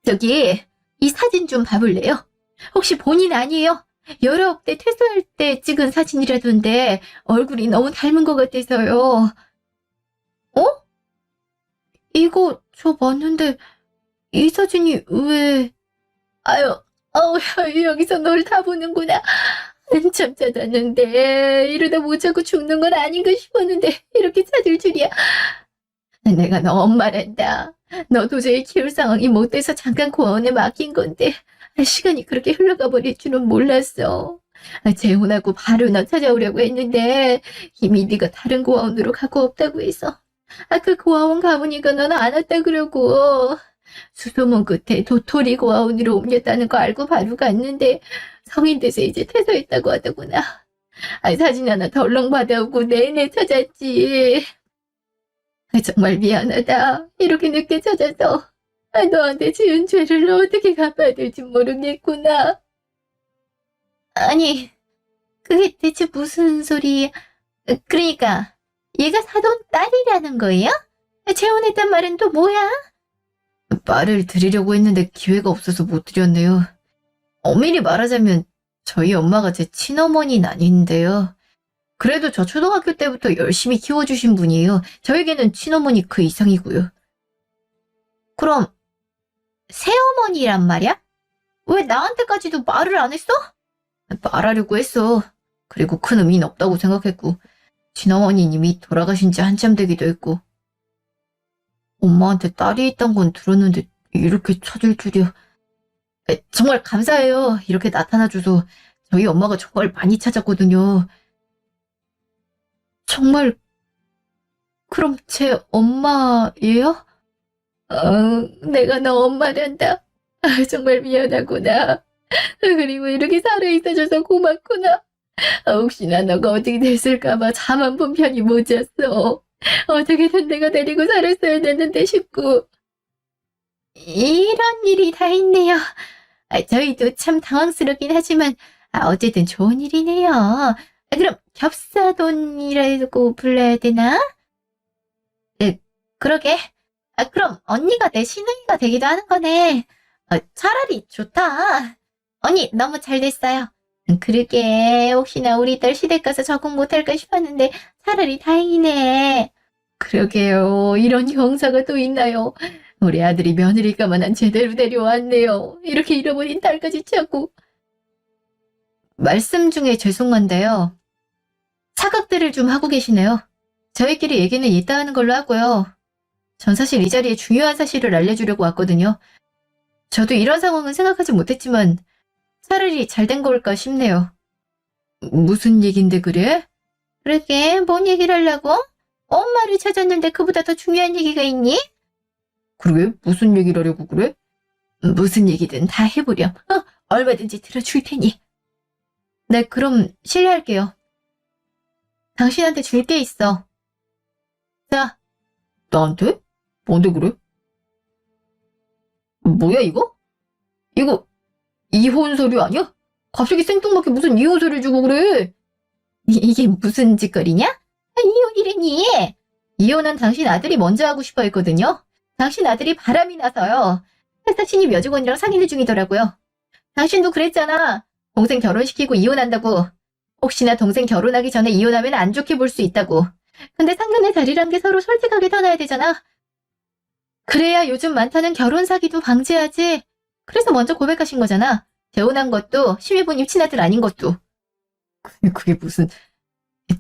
저기, 이 사진 좀 봐볼래요? 혹시 본인 아니에요? 여러 억대 퇴소할 때 찍은 사진이라던데 얼굴이 너무 닮은 것 같아서요. 이거 저 봤는데 이 사진이 왜... 아유, 여기서 널 다 보는구나. 한참 찾았는데 이러다 못 찾고 죽는 건 아닌가 싶었는데 이렇게 찾을 줄이야. 내가 너 엄마란다. 너 도저히 키울 상황이 못 돼서 잠깐 고아원에 맡긴 건데 시간이 그렇게 흘러가 버릴 줄은 몰랐어. 재혼하고 바로 너 찾아오려고 했는데 이미 네가 다른 고아원으로 가고 없다고 해서 그 고아원 가보니까 넌 안 왔다 그러고 수소문 끝에 도토리 고아원으로 옮겼다는 거 알고 바로 갔는데 성인 돼서 이제 퇴소했다고 하더구나. 사진 하나 덜렁 받아오고 내내 찾았지. 정말 미안하다. 이렇게 늦게 찾아서 너한테 지은 죄를 어떻게 갚아야 될지 모르겠구나. 아니, 그게 대체 무슨 소리... 그러니까 얘가 사돈 딸이라는 거예요? 재혼했단 말은 또 뭐야? 말을 드리려고 했는데 기회가 없어서 못 드렸네요. 엄밀히 말하자면 저희 엄마가 제 친어머니는 아닌데요. 그래도 저 초등학교 때부터 열심히 키워주신 분이에요. 저에게는 친어머니 그 이상이고요. 그럼 새어머니란 말이야? 왜 나한테까지도 말을 안 했어? 말하려고 했어. 그리고 큰 의미는 없다고 생각했고 친어머니님이 돌아가신 지 한참 되기도 했고 엄마한테 딸이 있단 건 들었는데 이렇게 찾을 줄이야. 정말 감사해요. 이렇게 나타나줘서 저희 엄마가 정말 많이 찾았거든요. 정말 그럼 제 엄마예요? 내가 너 엄마란다. 정말 미안하구나. 그리고 이렇게 살아있어줘서 고맙구나. 혹시나 너가 어떻게 됐을까봐 잠 한 번 편히 못 잤어. 어떻게든 내가 데리고 살았어야 됐는데 싶고. 이런 일이 다 있네요. 저희도 참 당황스럽긴 하지만 어쨌든 좋은 일이네요. 그럼 겹사돈이라고 불러야 되나? 네, 그러게. 그럼 언니가 내 시누이가 되기도 하는 거네. 차라리 좋다. 언니 너무 잘 됐어요. 그러게 혹시나 우리 딸 시댁 가서 적응 못할까 싶었는데 차라리 다행이네. 그러게요. 이런 경사가 또 있나요? 우리 아들이 며느리가만 제대로 데려왔네요. 이렇게 잃어버린 딸까지 찾고. 말씀 중에 죄송한데요. 착각들을 좀 하고 계시네요. 저희끼리 얘기는 이따 하는 걸로 하고요. 전 사실 이 자리에 중요한 사실을 알려주려고 왔거든요. 저도 이런 상황은 생각하지 못했지만 차라리 잘 된 걸까 싶네요. 무슨 얘긴데 그래? 그러게 뭔 얘기를 하려고? 엄마를 찾았는데 그보다 더 중요한 얘기가 있니? 그러게 무슨 얘기를 하려고 그래? 무슨 얘기든 다 해보렴. 얼마든지 들어줄 테니. 네, 그럼 실례할게요. 당신한테 줄 게 있어. 자, 나한테? 뭔데 그래? 뭐야 이거? 이거 이혼 서류 아니야? 갑자기 생뚱맞게 무슨 이혼 서류 주고 그래? 이게 무슨 짓거리냐? 이혼이래니. 이혼은 당신 아들이 먼저 하고 싶어 했거든요. 당신 아들이 바람이 나서요. 회사 신입 여직원이랑 상의를 중이더라고요. 당신도 그랬잖아. 동생 결혼시키고 이혼한다고. 혹시나 동생 결혼하기 전에 이혼하면 안 좋게 볼 수 있다고. 근데 상견례 자리란 게 서로 솔직하게 터놔야 되잖아. 그래야 요즘 많다는 결혼 사기도 방지하지. 그래서 먼저 고백하신 거잖아. 재혼한 것도 신혼부님 친아들 아닌 것도. 그게 무슨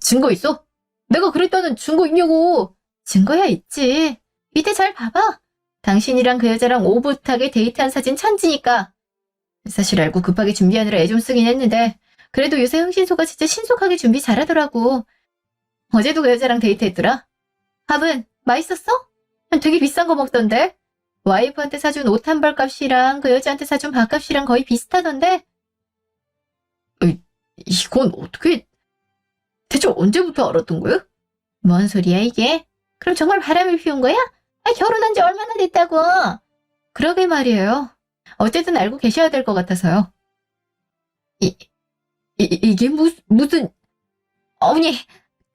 증거 있어? 내가 그랬다는 증거 있냐고. 증거야 있지. 밑에 잘 봐봐. 당신이랑 그 여자랑 오붓하게 데이트한 사진 천지니까. 사실 알고 급하게 준비하느라 애 좀 쓰긴 했는데 그래도 요새 흥신소가 진짜 신속하게 준비 잘하더라고. 어제도 그 여자랑 데이트했더라. 밥은 맛있었어? 되게 비싼 거 먹던데. 와이프한테 사준 옷 한 벌 값이랑 그 여자한테 사준 밥값이랑 거의 비슷하던데. 이건 어떻게 대체 언제부터 알았던 거야? 뭔 소리야 이게? 그럼 정말 바람을 피운 거야? 결혼한 지 얼마나 됐다고. 그러게 말이에요. 어쨌든 알고 계셔야 될 것 같아서요. 이게 무슨 어머니,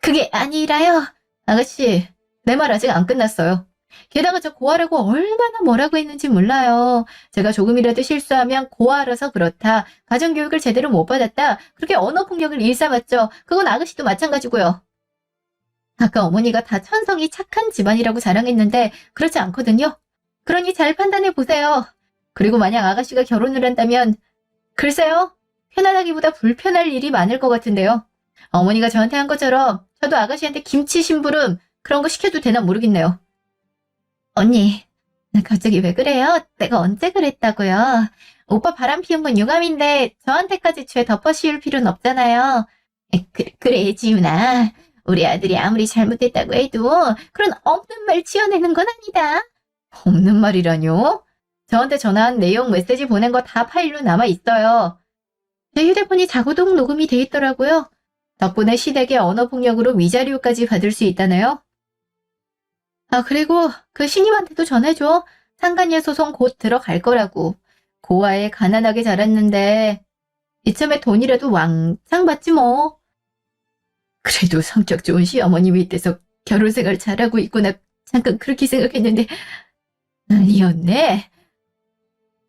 그게 아니라요. 아가씨, 내 말 아직 안 끝났어요. 게다가 저 고아라고 얼마나 뭐라고 했는지 몰라요. 제가 조금이라도 실수하면 고아라서 그렇다. 가정교육을 제대로 못 받았다. 그렇게 언어 폭력을 일삼았죠. 그건 아가씨도 마찬가지고요. 아까 어머니가 다 천성이 착한 집안이라고 자랑했는데 그렇지 않거든요. 그러니 잘 판단해 보세요. 그리고 만약 아가씨가 결혼을 한다면 글쎄요. 편안하기보다 불편할 일이 많을 것 같은데요. 어머니가 저한테 한 것처럼 저도 아가씨한테 김치 심부름 그런 거 시켜도 되나 모르겠네요. 언니, 갑자기 왜 그래요? 내가 언제 그랬다고요? 오빠 바람 피운 건 유감인데 저한테까지 죄 덮어 씌울 필요는 없잖아요. 그래 지훈아. 우리 아들이 아무리 잘못했다고 해도 그런 없는 말 지어내는 건 아니다. 없는 말이라뇨? 저한테 전화한 내용 메시지 보낸 거 다 파일로 남아있어요. 제 휴대폰이 자고동 녹음이 돼 있더라고요. 덕분에 시댁의 언어폭력으로 위자료까지 받을 수 있다네요. 그리고 그 신임한테도 전해줘. 상간녀 소송 곧 들어갈 거라고. 고아에 가난하게 자랐는데 이참에 돈이라도 왕창 받지 뭐. 그래도 성격 좋은 시어머니 밑에서 결혼생활 잘하고 있구나. 잠깐 그렇게 생각했는데 아니었네.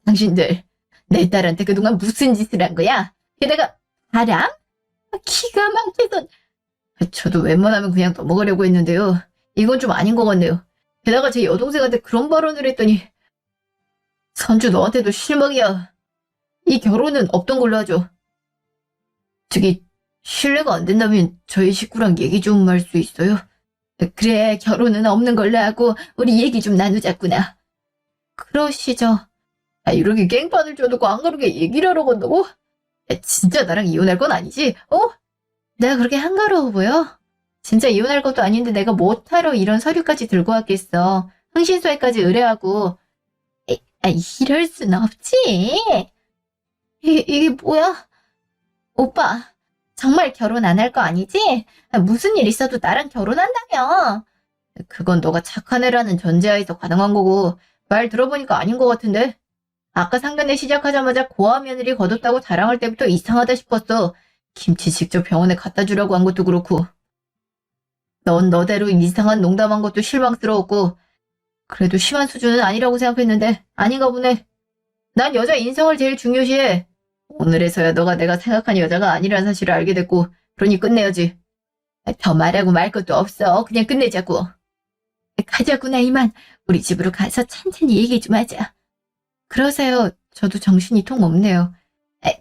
당신들 내 딸한테 그동안 무슨 짓을 한 거야? 게다가 바람? 기가 막혀서. 저도 웬만하면 그냥 넘어가려고 했는데요. 이건 좀 아닌 것 같네요. 게다가 제 여동생한테 그런 발언을 했더니 선주 너한테도 실망이야. 이 결혼은 없던 걸로 하죠. 저기 실례가 안 된다면 저희 식구랑 얘기 좀 할 수 있어요? 그래 결혼은 없는 걸로 하고 우리 얘기 좀 나누자꾸나. 그러시죠. 이렇게 깽판을 쳐놓고 안 그렇게 얘기를 하러 간다고? 진짜 나랑 이혼할 건 아니지? 내가 그렇게 한가로워 보여? 진짜 이혼할 것도 아닌데 내가 뭐하러 이런 서류까지 들고 왔겠어. 흥신소에까지 의뢰하고. 이럴 순 없지. 이게 뭐야? 오빠, 정말 결혼 안 할 거 아니지? 무슨 일 있어도 나랑 결혼한다며. 그건 너가 착한 애라는 전제하에서 가능한 거고, 말 들어보니까 아닌 것 같은데? 아까 상견례 시작하자마자 고아 며느리 거뒀다고 자랑할 때부터 이상하다 싶었어. 김치 직접 병원에 갖다 주라고 한 것도 그렇고. 넌 너대로 이상한 농담한 것도 실망스러웠고, 그래도 심한 수준은 아니라고 생각했는데 아닌가 보네. 난 여자 인성을 제일 중요시해. 오늘에서야 너가 내가 생각한 여자가 아니라는 사실을 알게 됐고, 그러니 끝내야지. 더 말하고 말 것도 없어. 그냥 끝내자고. 가자꾸나 이만. 우리 집으로 가서 천천히 얘기 좀 하자. 그러세요. 저도 정신이 통 없네요.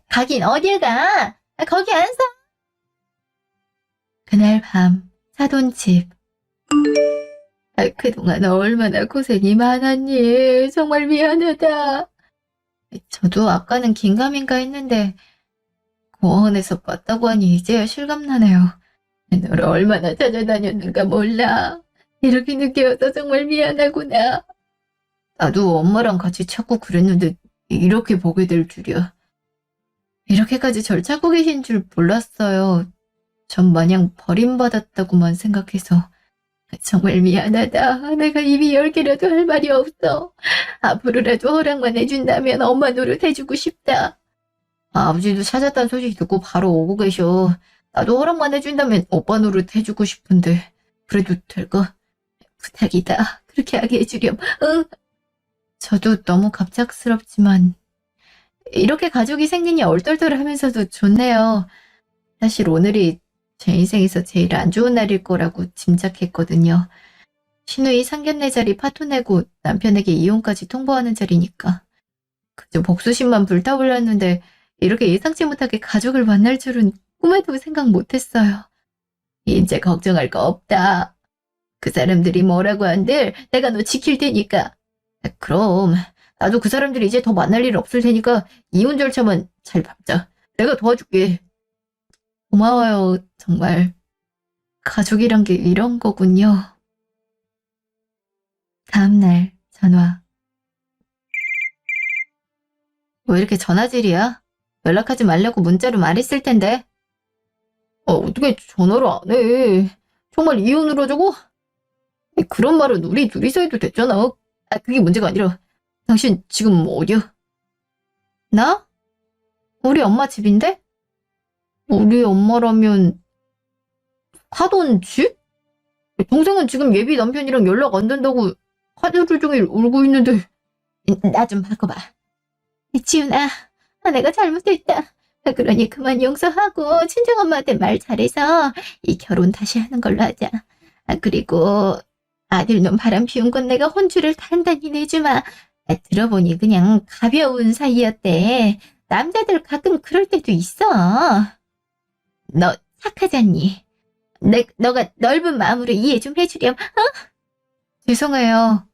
가긴 어딜 가. 거기 안 서. 그날 밤 사돈집. 그동안 얼마나 고생이 많았니. 정말 미안하다. 저도 아까는 긴가민가 했는데 공원에서 봤다고 하니 이제야 실감나네요. 너를 얼마나 찾아다녔는가 몰라. 이렇게 늦게 와서 정말 미안하구나. 나도 엄마랑 같이 찾고 그랬는데 이렇게 보게 될 줄이야. 이렇게까지 절 찾고 계신 줄 몰랐어요. 전 마냥 버림받았다고만 생각해서. 정말 미안하다. 내가 입이 10개라도 할 말이 없어. 앞으로라도 허락만 해준다면 엄마 노릇 해주고 싶다. 아버지도 찾았다는 소식 듣고 바로 오고 계셔. 나도 허락만 해준다면 오빠 노릇 해주고 싶은데 그래도 될까? 부탁이다. 그렇게 하게 해주렴. 응. 저도 너무 갑작스럽지만 이렇게 가족이 생기니 얼떨떨하면서도 좋네요. 사실 오늘이 제 인생에서 제일 안 좋은 날일 거라고 짐작했거든요. 신우이 상견례 자리 파토 내고 남편에게 이혼까지 통보하는 자리니까. 그저 복수심만 불타올랐는데 이렇게 예상치 못하게 가족을 만날 줄은 꿈에도 생각 못했어요. 이제 걱정할 거 없다. 그 사람들이 뭐라고 한들 내가 너 지킬 테니까. 그럼 나도 그 사람들이 이제 더 만날 일 없을 테니까 이혼 절차만 잘 밟자. 내가 도와줄게. 고마워요, 정말. 가족이란 게 이런 거군요. 다음날 전화. 왜 이렇게 전화질이야? 연락하지 말라고 문자로 말했을 텐데. 어떻게 전화를 안 해? 정말 이혼을 하자고? 그런 말은 우리 둘이서 해도 됐잖아. 그게 문제가 아니라 당신 지금 어디야? 나? 우리 엄마 집인데? 우리 엄마라면 하던 집? 동생은 지금 예비 남편이랑 연락 안 된다고 하루 종일 울고 있는데. 나 좀 바꿔봐. 지훈아, 내가 잘못했다. 그러니 그만 용서하고 친정엄마한테 말 잘해서 이 결혼 다시 하는 걸로 하자. 그리고 아들놈 바람 피운 건 내가 혼주를 단단히 내주마. 들어보니 그냥 가벼운 사이였대. 남자들 가끔 그럴 때도 있어. 너 착하잖니. 너가 넓은 마음으로 이해 좀 해주렴. 죄송해요.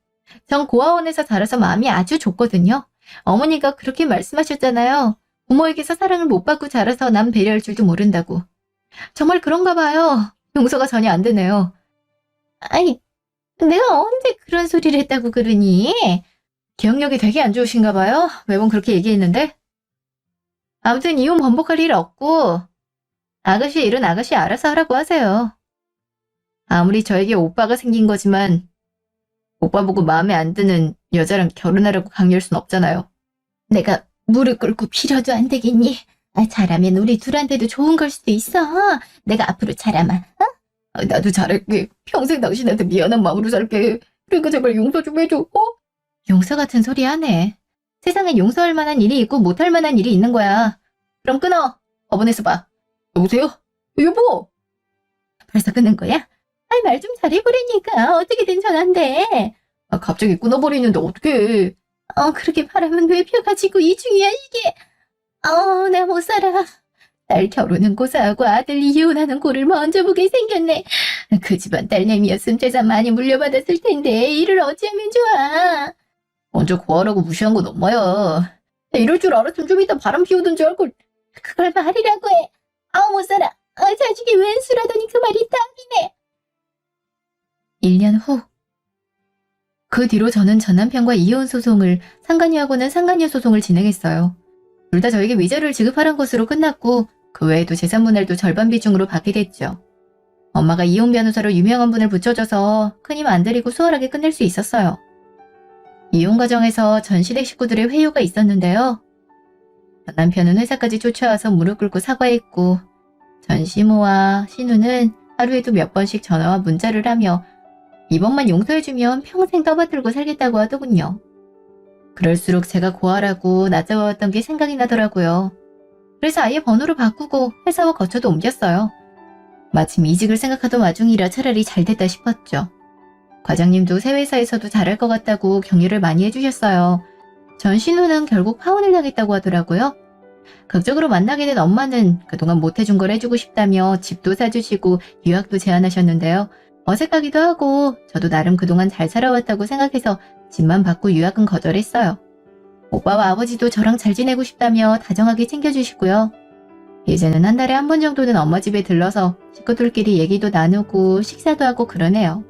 전 고아원에서 자라서 마음이 아주 좁거든요. 어머니가 그렇게 말씀하셨잖아요. 부모에게서 사랑을 못 받고 자라서 남 배려할 줄도 모른다고. 정말 그런가 봐요. 용서가 전혀 안 되네요. 아니, 내가 언제 그런 소리를 했다고 그러니? 기억력이 되게 안 좋으신가 봐요. 매번 그렇게 얘기했는데. 아무튼 이혼 번복할 일 없고 아가씨 일은 아가씨 알아서 하라고 하세요. 아무리 저에게 오빠가 생긴 거지만 오빠 보고 마음에 안 드는 여자랑 결혼하라고 강요할 순 없잖아요. 내가 무릎 꿇고 빌어도 안 되겠니? 잘하면 우리 둘한테도 좋은 걸 수도 있어. 내가 앞으로 잘하마. 나도 잘할게. 평생 당신한테 미안한 마음으로 살게. 그러니까 제발 용서 좀 해줘. 용서 같은 소리 하네. 세상엔 용서할 만한 일이 있고 못할 만한 일이 있는 거야. 그럼 끊어. 법원에서 봐. 여보세요? 여보! 벌써 끊은 거야? 말 좀 잘해보라니까. 어떻게든 전화인데. 갑자기 끊어버리는데 어떡해. 그렇게 바라면 뇌펴가지고 이중이야 이게. 나 못 살아. 딸 결혼은 고사하고 아들 이혼하는 꼴을 먼저 보게 생겼네. 그 집안 딸내미였으면 재산 많이 물려받았을 텐데 이를 어찌하면 좋아. 먼저 구하라고 무시한 건 엄마야. 이럴 줄 알았으면 좀 이따 바람 피우든지 할걸. 그걸 말이라고 해. 못 살아. 자식이 웬수라더니 그 말이 딱이네. 1년 후. 그 뒤로 저는 전 남편과 이혼 소송을, 상간녀하고는 상간녀 소송을 진행했어요. 둘 다 저에게 위자료를 지급하란 것으로 끝났고 그 외에도 재산 분할도 절반 비중으로 받게 됐죠. 엄마가 이혼 변호사로 유명한 분을 붙여줘서 큰 힘 안 들이고 수월하게 끝낼 수 있었어요. 이혼 과정에서 전 시댁 식구들의 회유가 있었는데요. 전 남편은 회사까지 쫓아와서 무릎 꿇고 사과했고 전 시모와 신우는 하루에도 몇 번씩 전화와 문자를 하며 이번만 용서해주면 평생 떠받들고 살겠다고 하더군요. 그럴수록 제가 고아라고 낮아왔던 게 생각이 나더라고요. 그래서 아예 번호를 바꾸고 회사와 거처도 옮겼어요. 마침 이직을 생각하던 와중이라 차라리 잘 됐다 싶었죠. 과장님도 새 회사에서도 잘할 것 같다고 격려를 많이 해주셨어요. 전 신우는 결국 파혼을 당했다고 하더라고요. 극적으로 만나게 된 엄마는 그동안 못해준 걸 해주고 싶다며 집도 사주시고 유학도 제안하셨는데요. 어색하기도 하고 저도 나름 그동안 잘 살아왔다고 생각해서 집만 받고 유학은 거절했어요. 오빠와 아버지도 저랑 잘 지내고 싶다며 다정하게 챙겨주시고요. 이제는 한 달에 한 번 정도는 엄마 집에 들러서 식구들끼리 얘기도 나누고 식사도 하고 그러네요.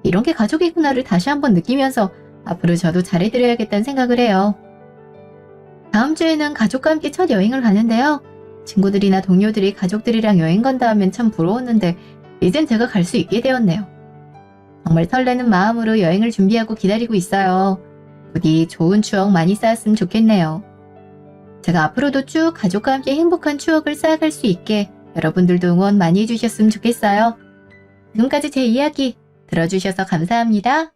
이런 게 가족이구나를 다시 한번 느끼면서 앞으로 저도 잘해드려야겠다는 생각을 해요. 다음 주에는 가족과 함께 첫 여행을 가는데요. 친구들이나 동료들이 가족들이랑 여행 간다 하면 참 부러웠는데 이젠 제가 갈 수 있게 되었네요. 정말 설레는 마음으로 여행을 준비하고 기다리고 있어요. 부디 좋은 추억 많이 쌓았으면 좋겠네요. 제가 앞으로도 쭉 가족과 함께 행복한 추억을 쌓아갈 수 있게 여러분들도 응원 많이 해주셨으면 좋겠어요. 지금까지 제 이야기 들어주셔서 감사합니다.